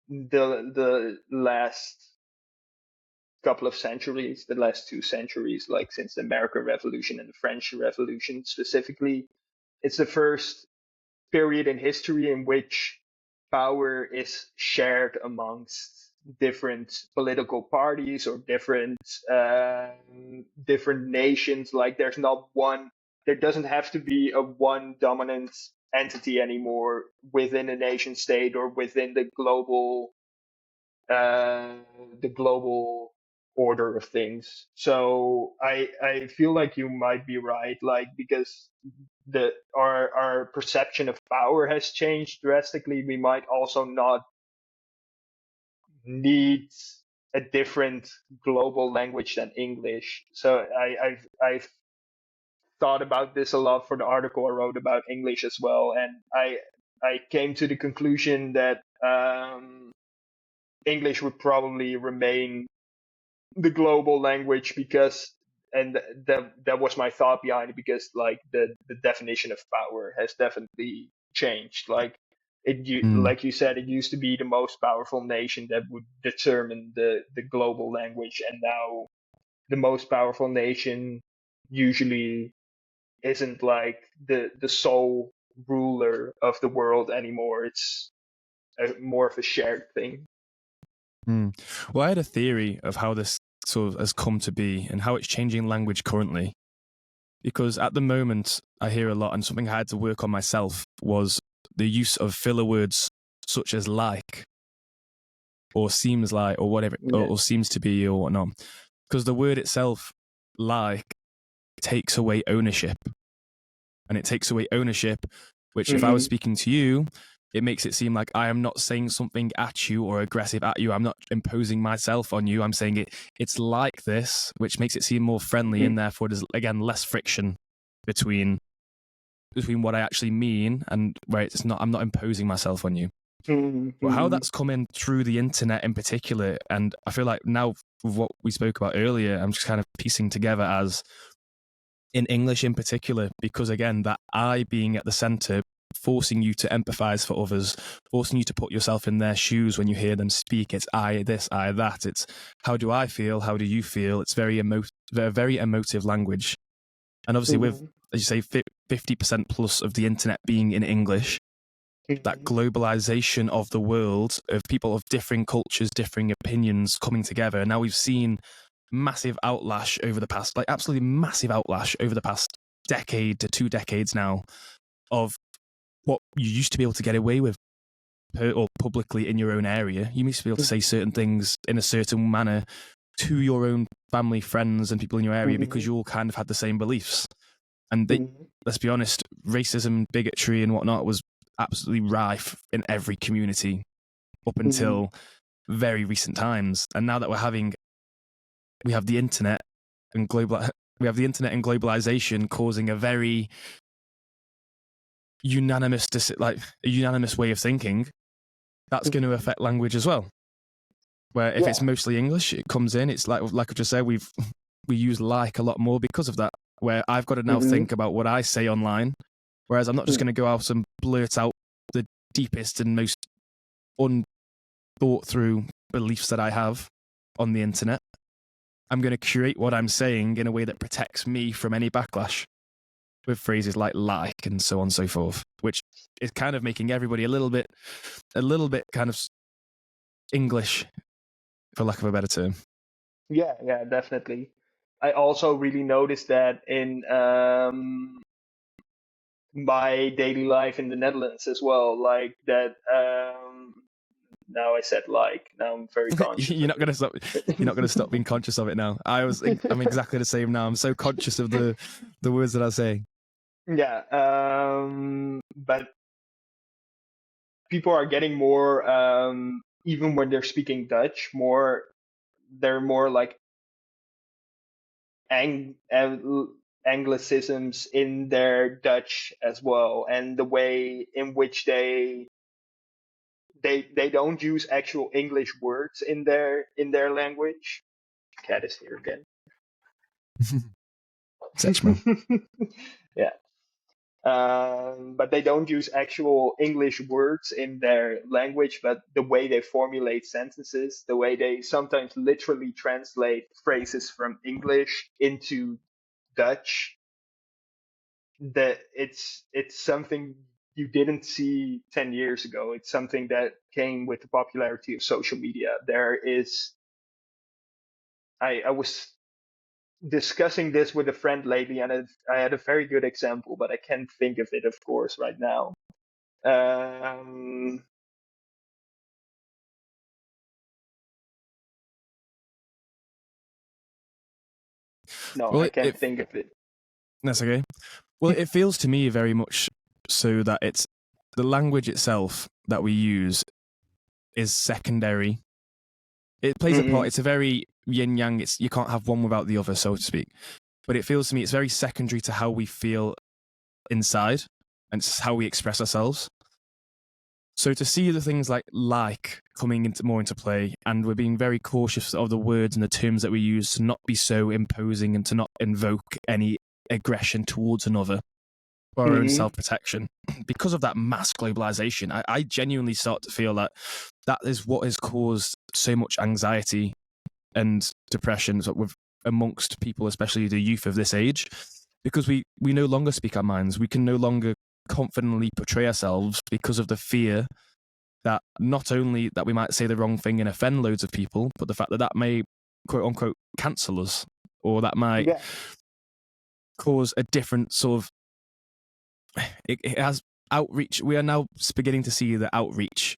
the last couple of centuries, the last 2 centuries, like since the American Revolution and the French Revolution specifically. It's the first period in history in which power is shared amongst different political parties or different nations. Like, there's not one. There doesn't have to be a one dominant entity anymore within a nation state or within uh, the global order of things. So I feel like you might be right, like, because our perception of power has changed drastically. We might also not need a different global language than English. So I've thought about this a lot for the article I wrote about English as well, and I came to the conclusion that English would probably remain the global language because, and that was my thought behind it, because like the definition of power has definitely changed. Like, Mm. like you said, it used to be the most powerful nation that would determine the global language, and now the most powerful nation usually isn't like the sole ruler of the world anymore. It's more of a shared thing. Mm. Well, I had a theory of how this sort of has come to be and how it's changing language currently. Because at the moment, I hear a lot, and something I had to work on myself was the use of filler words such as like, or seems like, or whatever, Yeah. or seems to be, or whatnot. Because the word itself, like, takes away ownership. And it takes away ownership, which if I was Hmm. speaking to you, it makes it seem like I am not saying something at you or aggressive at you. I'm not imposing myself on you. I'm saying it's like this, which makes it seem more friendly, and therefore there's, again, less friction between what I actually mean and where it's not, I'm not imposing myself on you. But how Hmm. that's come in through the internet in particular, and I feel like now with what we spoke about earlier, I'm just kind of piecing together as in English in particular, because again, that I being at the center, forcing you to empathize for others, forcing you to put yourself in their shoes when you hear them speak. It's I this, I that. It's how do I feel? How do you feel? It's very very emotive language. And obviously with, Hmm. as you say, 50% plus of the internet being in English, that Hmm. globalization of the world, of people of differing cultures, differing opinions coming together. And now we've seen massive outlash over the past, like absolutely massive outlash over the past decade to 2 decades now, of what you used to be able to get away with or publicly in your own area. You used to be able to say certain things in a certain manner to your own family, friends, and people in your area because Hmm. you all kind of had the same beliefs. And they, Hmm. let's be honest, racism, bigotry, and whatnot was absolutely rife in every community up Hmm. until very recent times. And now that we have the internet and we have the internet and globalization causing a very unanimous, like a unanimous way of thinking. That's going to Hmm. affect language as well. Where if it's Yeah. mostly English, it comes in. It's like I just said, we use like a lot more because of that. Where I've got to now Hmm. think about what I say online, whereas I'm not just going to go out and blurt out the deepest and most unthought through beliefs that I have on the internet. I'm going to curate what I'm saying in a way that protects me from any backlash with phrases like and so on and so forth, which is kind of making everybody a little bit kind of English, for lack of a better term. Yeah, yeah, definitely. I also really noticed that in my daily life in the Netherlands as well. Like that. Now I said like. Now I'm very conscious You're of not going to stop. You're not going to stop being conscious of it now. I'm exactly the same now. I'm so conscious of the words that I say. Yeah. But people are getting more. Even when they're speaking Dutch, they're more like anglicisms in their Dutch as well, and the way in which they don't use actual English words in their language. Cat is here again. Setchman. Yeah. But they don't use actual English words in their language, but the way they formulate sentences, the way they sometimes literally translate phrases from English into Dutch, that it's something you didn't see 10 years ago. It's something that came with the popularity of social media. I was discussing this with a friend lately, and I had a very good example, but I can't think of it, of course, right now. Um, no, Well, I can't think of it. that's okay. Well, it feels to me very much so that it's the language itself that we use is secondary. It plays a part. Mm-mm, It's a very yin yang. It's you can't have one without the other, so to speak. But it feels to me it's very secondary to how we feel inside and it's how we express ourselves. So to see the things like coming more into play, and we're being very cautious of the words and the terms that we use to not be so imposing and to not invoke any aggression towards another for our own mm-hmm, self-protection. Because of that mass globalization, I genuinely start to feel that is what has caused so much anxiety and depression amongst people, especially the youth of this age, because we no longer speak our minds. We can no longer confidently portray ourselves because of the fear that not only that we might say the wrong thing and offend loads of people, but the fact that may, quote unquote, cancel us, or that might yeah, cause a different sort of it has outreach. We are now beginning to see the outreach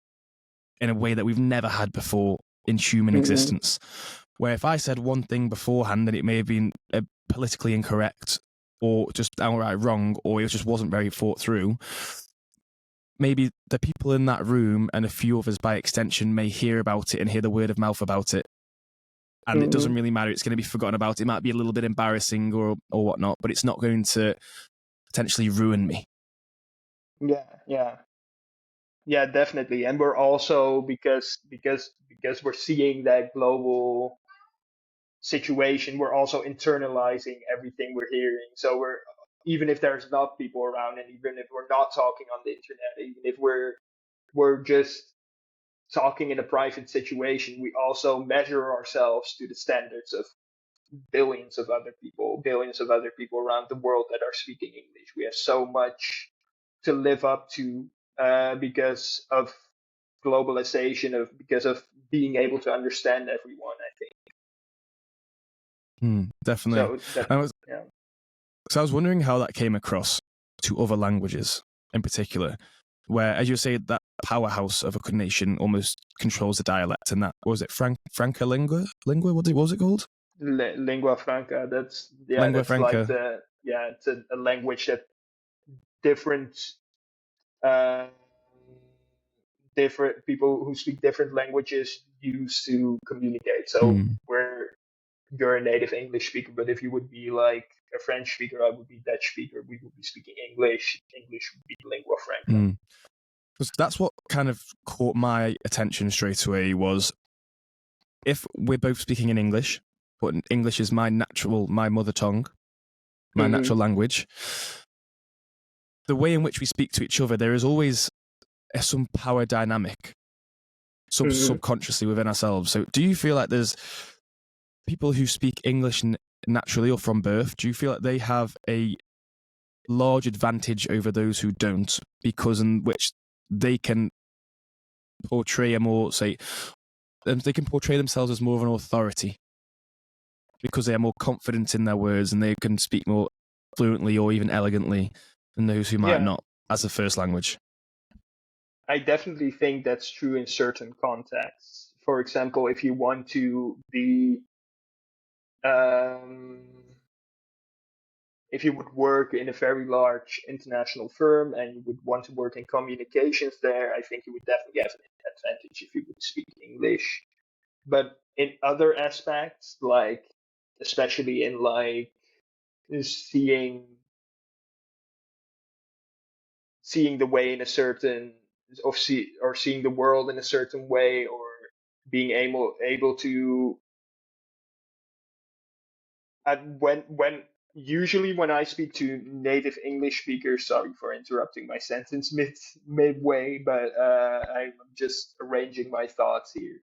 in a way that we've never had before in human mm-hmm, existence. Where if I said one thing beforehand, then it may have been politically incorrect or just outright wrong, or it just wasn't very thought through. Maybe the people in that room and a few others by extension may hear about it and hear the word of mouth about it. And it mm-hmm, doesn't really matter. It's going to be forgotten about. It might be a little bit embarrassing or whatnot, but it's not going to potentially ruin me. yeah, yeah, yeah, definitely. And we're also because we're seeing that global situation, we're also internalizing everything we're hearing. So we're even if there's not people around, and even if we're not talking on the internet, even if we're just talking in a private situation, we also measure ourselves to the standards of billions of other people around the world that are speaking English. We have so much to live up to because of globalization, because of being able to understand everyone. I think Definitely. so. That yeah. So I was wondering how that came across to other languages in particular, where, as you say, that powerhouse of a nation almost controls the dialect, and that was it Franca lingua? What was it called? Lingua franca. Lingua That's like franca. it's a language that different uh, different people who speak different languages use to communicate. So Hmm. where you're a native English speaker, but if you would be like a French speaker, I would be Dutch speaker. We would be speaking English. English would be lingua franca. Hmm. Because that's what kind of caught my attention straight away was if we're both speaking in English, but English is my mother tongue, my Mm-hmm. natural language, the way in which we speak to each other, there is always some power dynamic Mm-hmm. subconsciously within ourselves. So do you feel like there's people who speak English naturally or from birth, do you feel like they have a large advantage over those who don't, because in which they can portray a more, say, they can portray themselves as more of an authority because they are more confident in their words and they can speak more fluently or even elegantly than those who might Yeah, not as a first language? I definitely think that's true in certain contexts. For example, if you want to be, um, if you would work in a very large international firm and you would want to work in communications there, I think you would definitely have an advantage if you would speak English. But in other aspects, like especially in like seeing seeing the way in a certain or seeing the world in a certain way, or being able to when usually when I speak to native English speakers, sorry for interrupting my sentence midway, but I'm just arranging my thoughts here.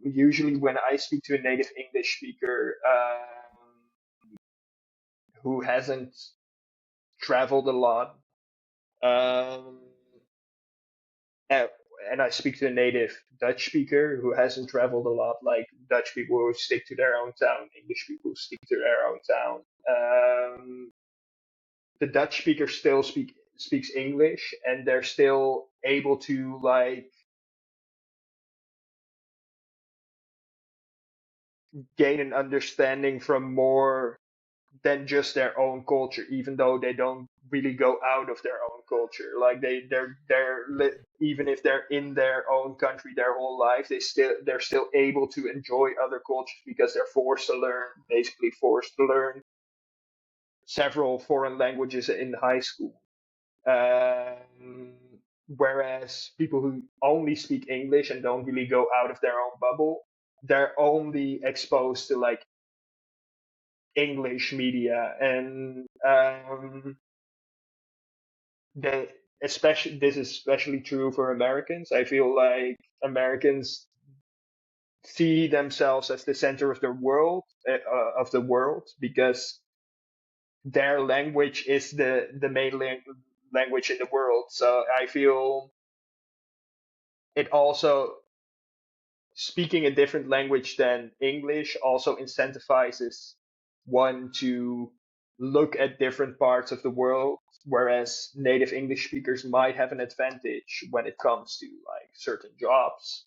Usually when I speak to a native English speaker who hasn't traveled a lot, um, and, and I speak to a native Dutch speaker who hasn't traveled a lot, like Dutch people who stick to their own town, English people who stick to their own town. The Dutch speaker still speaks English, and they're still able to like gain an understanding from more than just their own culture, even though they don't really go out of their own culture. Like even if they're in their own country their whole life, they're still able to enjoy other cultures because they're basically forced to learn several foreign languages in high school. Um, Whereas people who only speak English and don't really go out of their own bubble, they're only exposed to like English media, and they especially this is especially true for Americans. I feel like Americans see themselves as the center of the world because their language is the main language in the world. So I feel it also speaking a different language than English also incentivizes one to look at different parts of the world, whereas native English speakers might have an advantage when it comes to like certain jobs,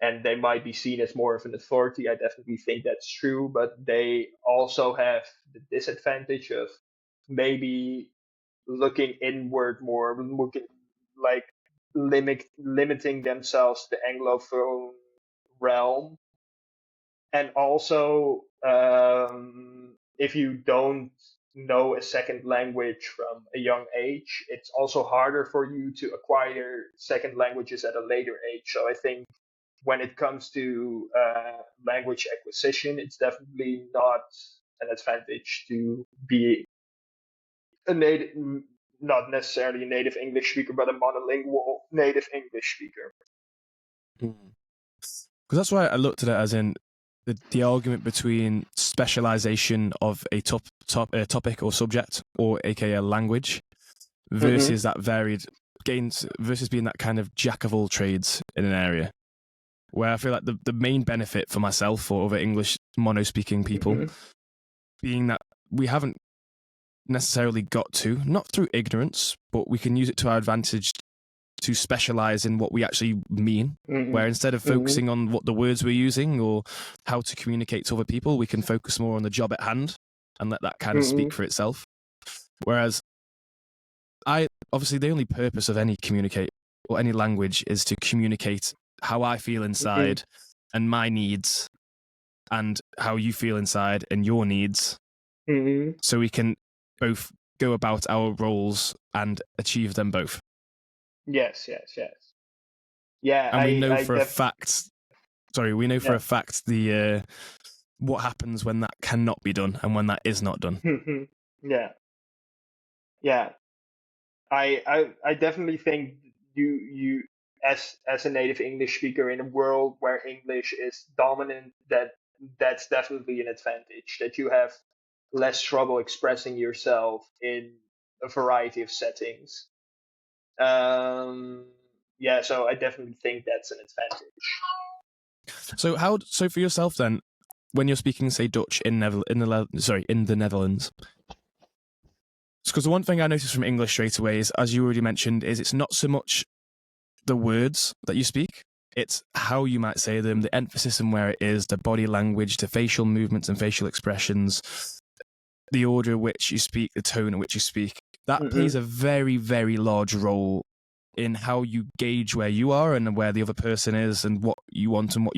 and they might be seen as more of an authority. I definitely think that's true, but they also have the disadvantage of maybe looking inward more, looking like limiting themselves to the Anglophone realm. And also, if you don't know a second language from a young age, it's also harder for you to acquire second languages at a later age. So I think when it comes to language acquisition, it's definitely not an advantage to be a native, not necessarily a native English speaker, but a monolingual native English speaker. Because that's why I looked at it as in the argument between specialization of a topic or subject, or aka a language, versus that varied gains, versus being that kind of jack of all trades in an area. Where I feel like the main benefit for myself or other English mono speaking people being that we haven't necessarily got to, not through ignorance, but we can use it to our advantage to specialize in what we actually mean, where instead of focusing on what the words we're using or how to communicate to other people, we can focus more on the job at hand and let that kind of speak for itself. Whereas obviously the only purpose of any communicate or any language is to communicate how I feel inside and my needs, and how you feel inside and your needs, so we can both go about our roles and achieve them both. Yes. Yeah, And we know I for a fact. Sorry, we know for a fact the what happens when that cannot be done and when that is not done. Yeah. I definitely think you as a native English speaker in a world where English is dominant, that's definitely an advantage, that you have less trouble expressing yourself in a variety of settings. Um, yeah, so I definitely think that's an advantage. So for yourself then, when you're speaking, say, Dutch in the Netherlands, because the one thing I noticed from English straight away is, as you already mentioned, is it's not so much the words that you speak, it's how you might say them, the emphasis on where it is, the body language, the facial movements and facial expressions, the order at which you speak, the tone at which you speak. That plays a very, very large role in how you gauge where you are and where the other person is and what you want and what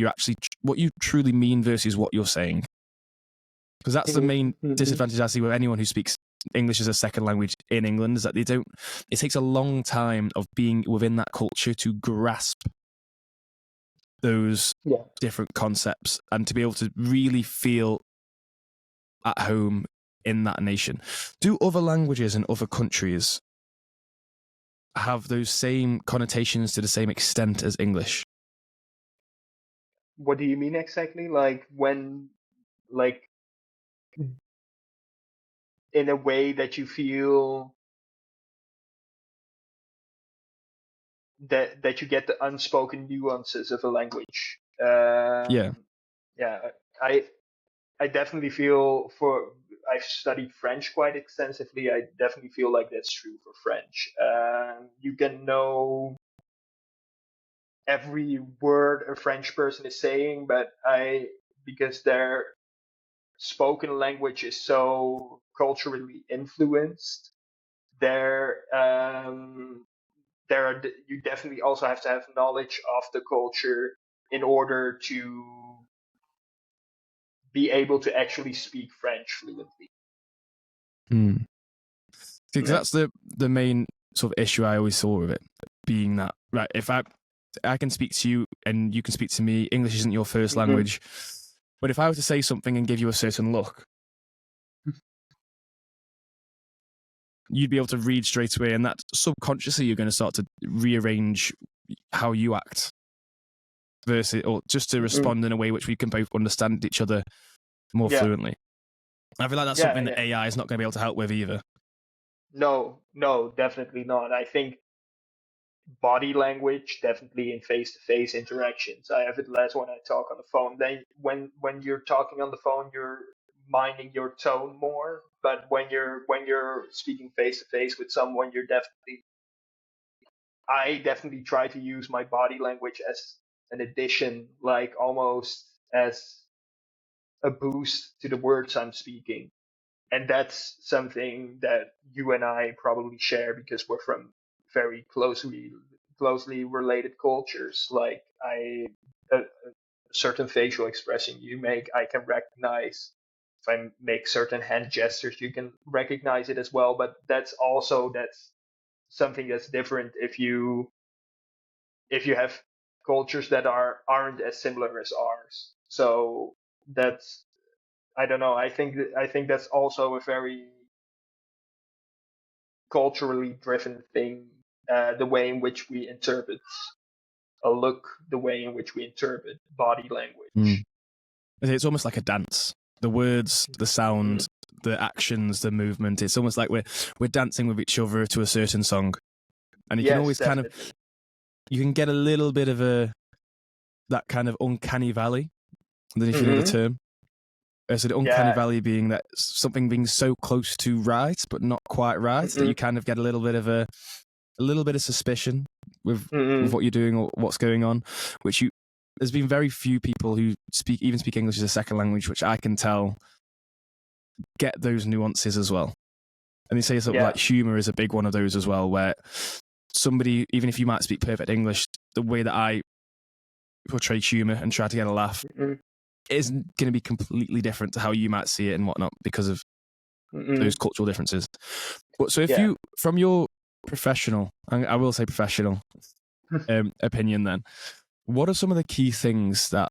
you truly mean versus what you're saying. Because that's the main disadvantage I see with anyone who speaks English as a second language in England, is that it takes a long time of being within that culture to grasp those different concepts and to be able to really feel at home in that nation. Do other languages in other countries have those same connotations to the same extent as English? What do you mean exactly? Like like in a way that you feel that you get the unspoken nuances of a language. Yeah. Yeah, I I definitely feel for I've studied French quite extensively. I definitely feel like that's true for French. You can know every word a French person is saying, but because their spoken language is so culturally influenced, there you definitely also have to have knowledge of the culture in order to be able to actually speak French fluently. Because Yeah. that's the main sort of issue I always saw with it, being that, right, if I can speak to you and you can speak to me, English isn't your first Mm-hmm. language, but if I were to say something and give you a certain look, you'd be able to read straight away, and that subconsciously you're going to start to rearrange how you act versus, or just to Mm-hmm. respond in a way which we can both understand each other more Yeah. fluently. I feel like that's Yeah. something that Yeah. AI is not going to be able to help with either. No, no, definitely not. I think body language definitely in face-to-face interactions. I have it less when I talk on the phone. Then when you're talking on the phone, you're minding your tone more. But when you're speaking face-to-face with someone, I definitely try to use my body language as an addition, like almost as a boost to the words I'm speaking. And that's something that you and I probably share because we're from very closely related cultures. Like a certain facial expression you make, I can recognize. If I make certain hand gestures, you can recognize it as well. But that's something that's different if you have cultures that aren't as similar as ours. So that's I don't know. I think that's also a very culturally driven thing. The way in which we interpret a look, the way in which we interpret body language. It's almost like a dance. The words, the sound, the actions, the movement. It's almost like we're dancing with each other to a certain song, and you can Yes, always definitely. you can get a little bit of that kind of uncanny valley. I don't know if you know the Hmm. term. So the uncanny Yeah. valley being that something being so close to right, but not quite right, that Hmm. you kind of get a little bit of suspicion with Hmm. what you're doing or what's going on. There's been very few people who speak English as a second language, which I can tell get those nuances as well. And they say sort of Yeah. like humor is a big one of those as well, where somebody, even if you might speak perfect English, the way that I portray humor and try to get a laugh Hmm. isn't going to be completely different to how you might see it and whatnot because of Hmm. those cultural differences. But so if Yeah. you, from your professional, I will say professional opinion then, what are some of the key things that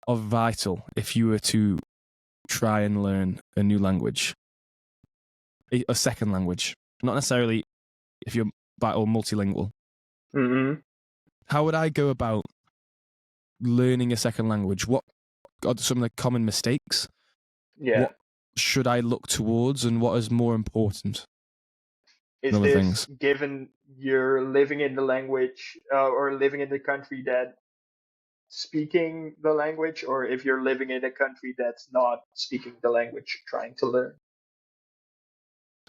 are vital if you were to try and learn a new language, a second language, not necessarily if you're bi or multilingual? Hmm. how would I go about learning a second language? What are some of the common mistakes? Yeah. What should I look towards, and what is more important than Is other this things? given you're living in the language or living in the country that speaking the language, or if you're living in a country that's not speaking the language you're trying to learn?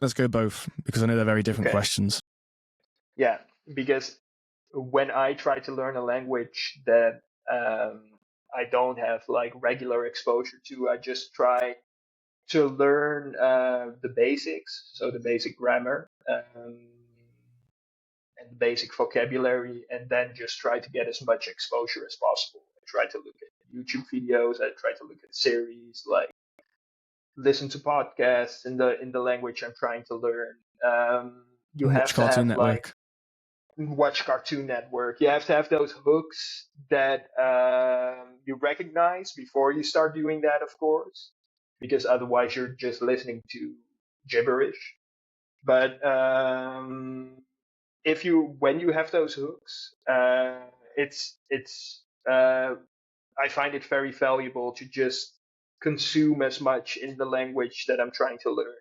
Let's go both, because I know they're very different Okay. questions. Yeah, because when I try to learn a language that I don't have like regular exposure to, I just try to learn the basics, so the basic grammar and the basic vocabulary, and then just try to get as much exposure as possible. I try to look at YouTube videos. I try to look at series, like listen to podcasts in the language I'm trying to learn. You And watch have to Cartoon have like Network. watch Cartoon Network. You have to have those hooks that you recognize before you start doing that, of course, because otherwise you're just listening to gibberish. But if you when you have those hooks, it's I find it very valuable to just consume as much in the language that I'm trying to learn.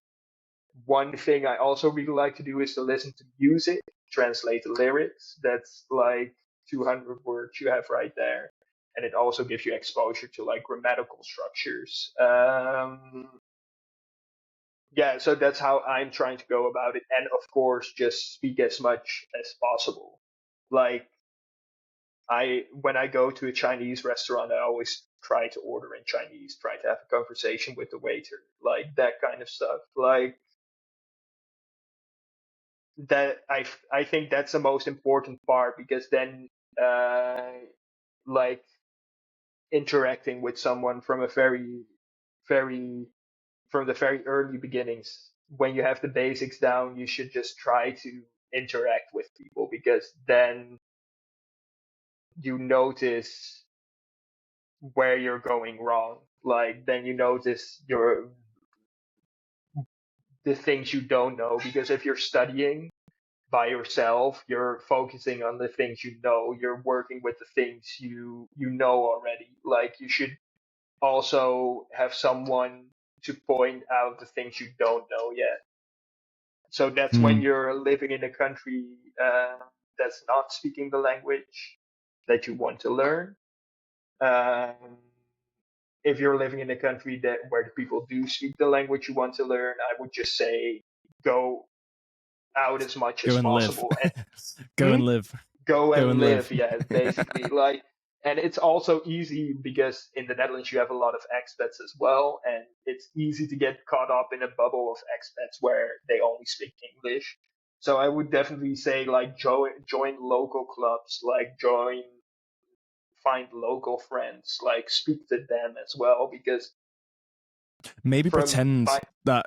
One thing I also really like to do is to listen to music, translate the lyrics. That's like 200 words you have right there. And it also gives you exposure to like grammatical structures. Yeah, so that's how I'm trying to go about it. And of course, just speak as much as possible. Like when I go to a Chinese restaurant, I always try to order in Chinese, try to have a conversation with the waiter, like that kind of stuff. Like that I think that's the most important part, because then uh like interacting with someone from a very from the very early beginnings, when you have the basics down, you should just try to interact with people, because then you notice where you're going wrong. Like then you notice the things you don't know, because if you're studying by yourself, you're focusing on the things you know, you're working with the things you know already. Like you should also have someone to point out the things you don't know yet. So that's when Hmm. you're living in a country that's not speaking the language that you want to learn. Um, if you're living in a country that where the people do speak the language you want to learn, I would just say go out as much as Go and live. possible. And Go hmm? and live. Go Go and and live. live, yeah, basically. Like, and it's also easy because in the Netherlands you have a lot of expats as well, and it's easy to get caught up in a bubble of expats where they only speak English. So I would definitely say like join local clubs, like find local friends, like speak to them as well, because maybe from pretend my that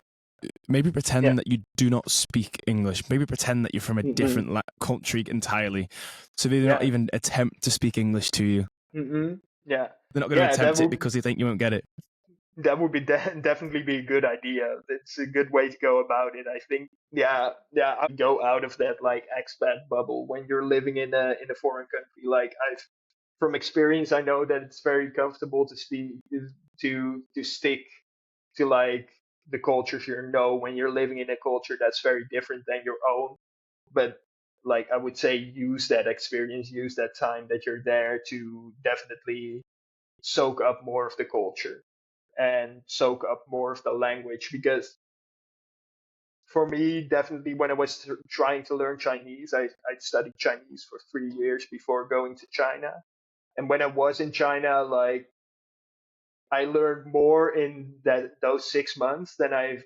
maybe yeah. pretend that you do not speak English. Maybe pretend that you're from a Hmm. different country entirely, so they do not Yeah. even attempt to speak English to you. Hmm. Yeah. They're not going to Yeah, attempt it because they think you won't get it. that would be definitely be a good idea. It's a good way to go about it, I think. Yeah, yeah. I go out of that like expat bubble when you're living in a foreign country. Like I've from experience, I know that it's very comfortable to speak to stick to like the cultures you know when you're living in a culture that's very different than your own. But like I would say, use that experience, use that time that you're there to definitely soak up more of the culture and soak up more of the language, because for me definitely when I was trying to learn Chinese, I studied Chinese for 3 years before going to China. And when I was in China, like I learned more in those 6 months than I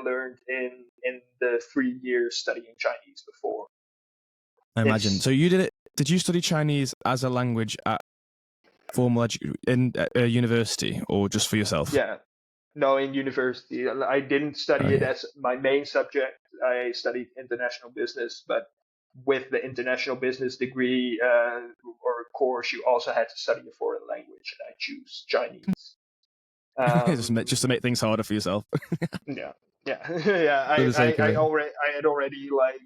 learned in the 3 years studying Chinese before. I imagine. It's So you did it. Did you study Chinese as a language at in university, or just for yourself? yeah. No, in university. I didn't study it Okay. as my main subject. I studied international business, but with the international business degree or course, you also had to study a foreign language, and I choose Chinese. Just to make things harder for yourself. Yeah, yeah, yeah. For the sake of I it. already I had already like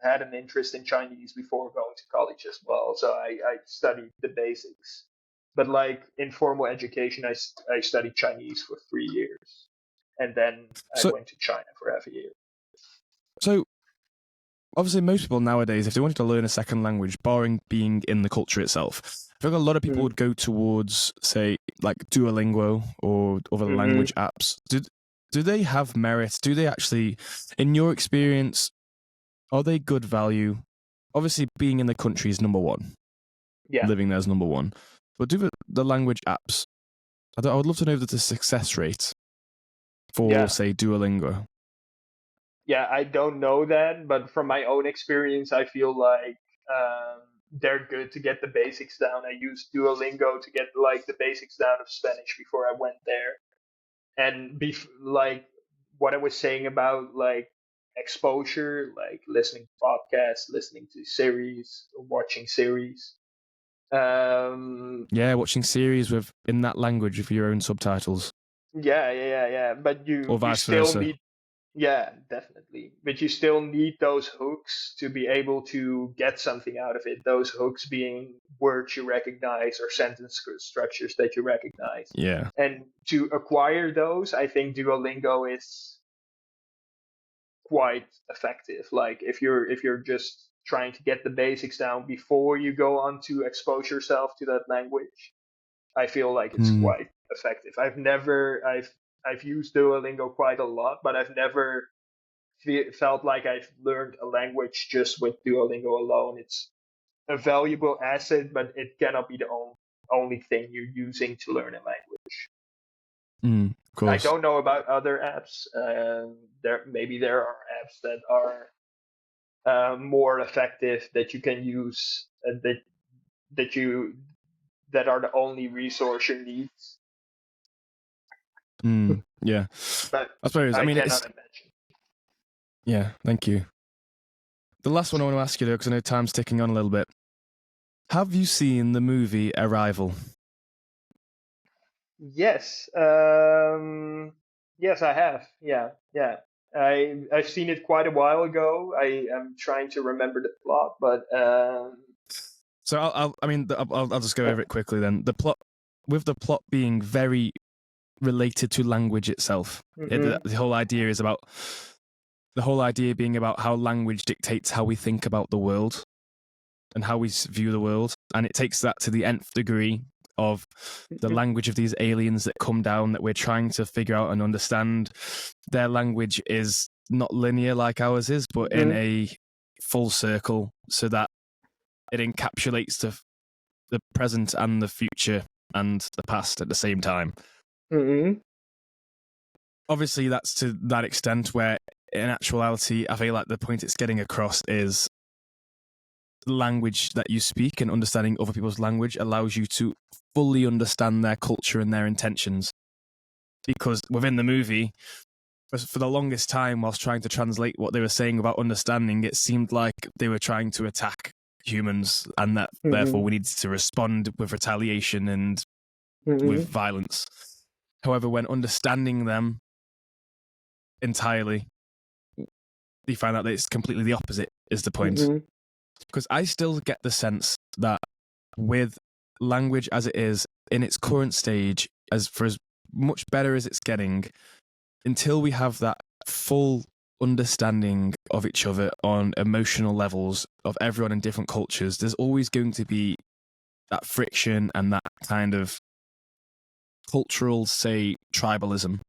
had an interest in Chinese before going to college as well. So I studied the basics. But like in formal education, I studied Chinese for 3 years. And then I So, went to China for half a year. so obviously, most people nowadays, if they wanted to learn a second language, barring being in the culture itself, I feel like a lot of people would go towards, say, like Duolingo or other Mm-hmm. language apps. Do they have merit? Do they actually, in your experience, are they good value? Obviously, being in the country is number one. Yeah. Living there is number one. But do the language apps? I would love to know the success rate for, Yeah. say, Duolingo. Yeah, I don't know that, but from my own experience, I feel like they're good to get the basics down. I used Duolingo to get like the basics down of Spanish before I went there, and like what I was saying about like exposure, like listening to podcasts, listening to series, watching series. Um, Yeah, watching series with in that language with your own subtitles, yeah. But or you vice still versa. need. Yeah, definitely. But you still need those hooks to be able to get something out of it. Those hooks being words you recognize or sentence structures that you recognize. Yeah. And to acquire those, I think Duolingo is quite effective. Like if you're just trying to get the basics down before you go on to expose yourself to that language, I feel like it's Hmm. quite effective. I've used Duolingo quite a lot, but I've never felt like I've learned a language just with Duolingo alone. It's a valuable asset, but it cannot be the only thing you're using to learn a language. Of I course. don't know about other apps. There are apps that are more effective that you can use that you that are the only resource you need. Yeah. But I suppose. I I mean, cannot it's imagine. yeah. Thank you. The last one I want to ask you, though, because I know time's ticking on a little bit. Have you seen the movie Arrival? Yes. Yes, I have. Yeah. I've seen it quite a while ago. I am trying to remember the plot, but So I'll just go over it quickly then. The plot, with the plot being very related to language itself. mhm, The whole idea is about the whole idea being about how language dictates how we think about the world and how we view the world, and it takes that to the nth degree of the mhm, language of these aliens that come down that we're trying to figure out and understand. Their language is not linear like ours is, but in mhm, a full circle, so that it encapsulates the present and the future and the past at the same time. mhm, Obviously, that's to that extent where, in actuality, I feel like the point it's getting across is language that you speak and understanding other people's language allows you to fully understand their culture and their intentions. Because within the movie, for the longest time, whilst trying to translate what they were saying without understanding, it seemed like they were trying to attack humans, and that therefore mhm, we needed to respond with retaliation and with mhm, violence. However, when understanding them entirely, you find out that it's completely the opposite, is the point. mhm, Because I still get the sense that with language as it is in its current stage, as much better as it's getting, until we have that full understanding of each other on emotional levels of everyone in different cultures, there's always going to be that friction and that kind of cultural, say, tribalism,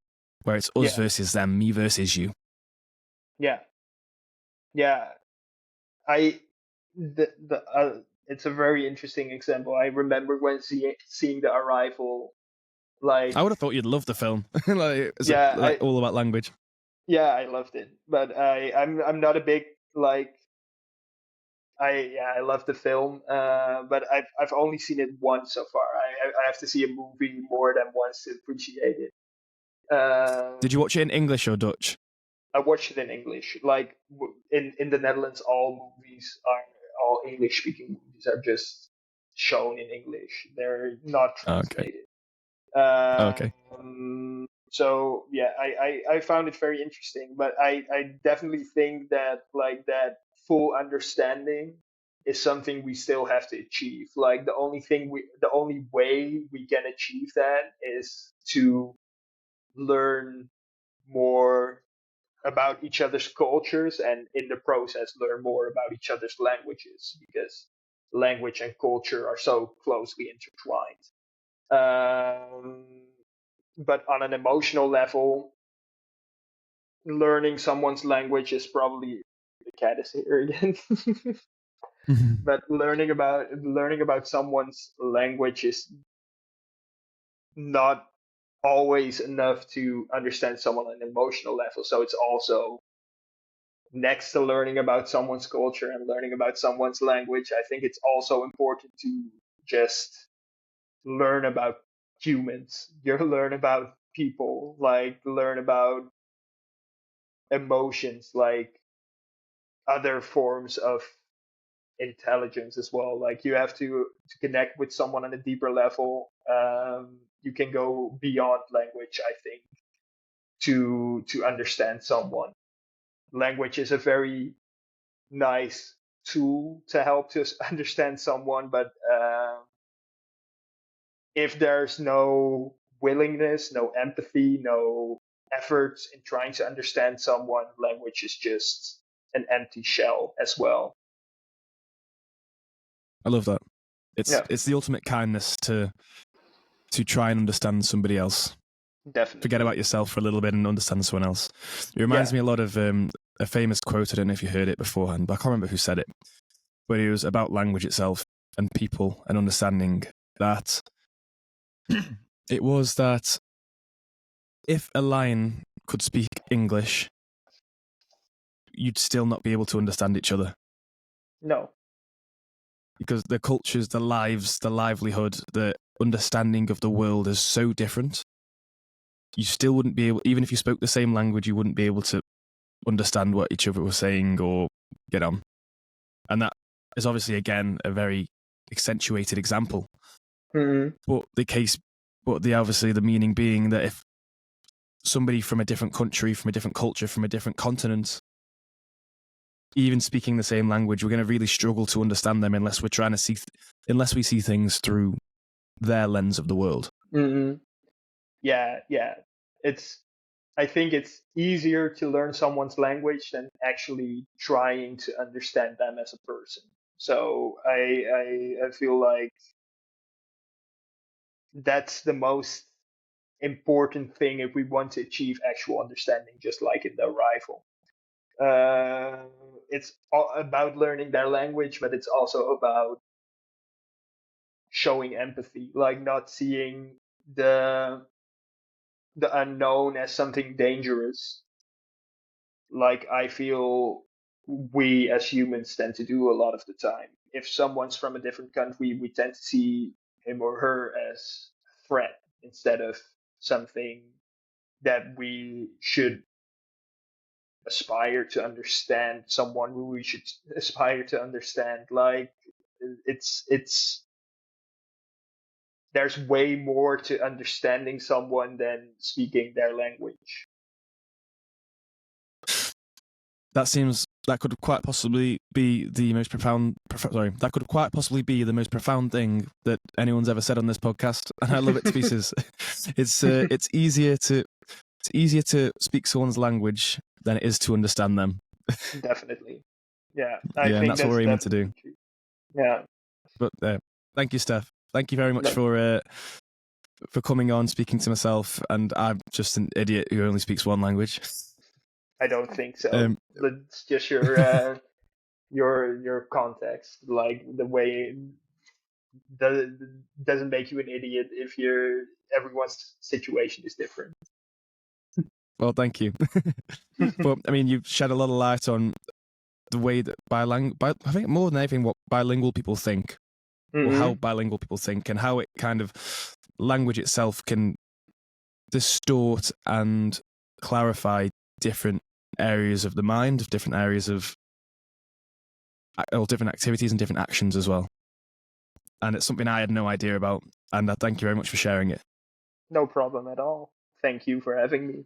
where it's us yeah, versus them, me versus you. yeah, yeah. I the It's a very interesting example. I remember when seeing the arrival, I like would have thought you'd love the film. Like, is it yeah, like all about language? I loved it, but I'm not a big like I love the film, but I've only seen it once so far. I have to see a movie more than once to appreciate it. Did you Um, watch it in English or Dutch? I watched it in English. Like in the Netherlands, all English speaking movies are just shown in English. They're not Okay. translated. Okay. So yeah, I found it very interesting, but I definitely think that like that full understanding is something we still have to achieve. Like the only way we can achieve that is to learn more about each other's cultures, and in the process learn more about each other's languages, because language and culture are so closely intertwined. Um, but on an emotional level, learning someone's language is probably, the cat is here again. But learning about someone's language is not always enough to understand someone on an emotional level. So it's also, next to learning about someone's culture and learning about someone's language, I think it's also important to just learn about humans. You learn about people, like learn about emotions, like other forms of intelligence as well. Like you have to connect with someone on a deeper level. You can go beyond language, I think, to understand someone. Language is a very nice tool to help to understand someone, but if there's no willingness, no empathy, no efforts in trying to understand someone, language is just an empty shell as well. I love that. Yeah, It's the ultimate kindness to try and understand somebody else. definitely. Forget about yourself for a little bit and understand someone else. It reminds me a lot of a famous quote. I don't know if you heard it beforehand, but I can't remember who said it. But it was about language itself and people and understanding that it was that if a lion could speak English, you'd still not be able to understand each other. No. Because the cultures, the lives, the livelihood, the understanding of the world is so different. You still wouldn't be able, even if you spoke the same language, you wouldn't be able to understand what each other was saying or get on. And that is obviously, again, a very accentuated example. Mm-hmm. But obviously the meaning being that if somebody from a different country, from a different culture, from a different continent, even speaking the same language, we're going to really struggle to understand them unless we're trying to unless we see things through their lens of the world. Mm-hmm. Yeah. I think it's easier to learn someone's language than actually trying to understand them as a person. So I feel like that's the most important thing if we want to achieve actual understanding, just like in the Arrival. It's all about learning their language, but it's also about showing empathy, like not seeing the unknown as something dangerous, like I feel we as humans tend to do a lot of the time. If someone's from a different country, we tend to see him or her as a threat instead of something that we should aspire to understand, someone who we should aspire to understand. Like it's there's way more to understanding someone than speaking their language. That could quite possibly be the most profound. That could quite possibly be the most profound thing that anyone's ever said on this podcast, and I love it to pieces. It's easier to speak someone's language than it is to understand them. Definitely, yeah. I Yeah, and think that's what we're aiming to do. true. Yeah. But thank you, Stef. Thank you very much for coming on, speaking to myself, and I'm just an idiot who only speaks one language. I don't think so. It's just your context, like the way doesn't make you an idiot if everyone's situation is different. Well, thank you. But I mean, you've shed a lot of light on the way that I think more than anything, what bilingual people think, or how bilingual people think, and how it kind of language itself can distort and clarify different areas of the mind, different areas of different activities and different actions as well. And it's something I had no idea about, and I thank you very much for sharing it. No problem at all. Thank you for having me.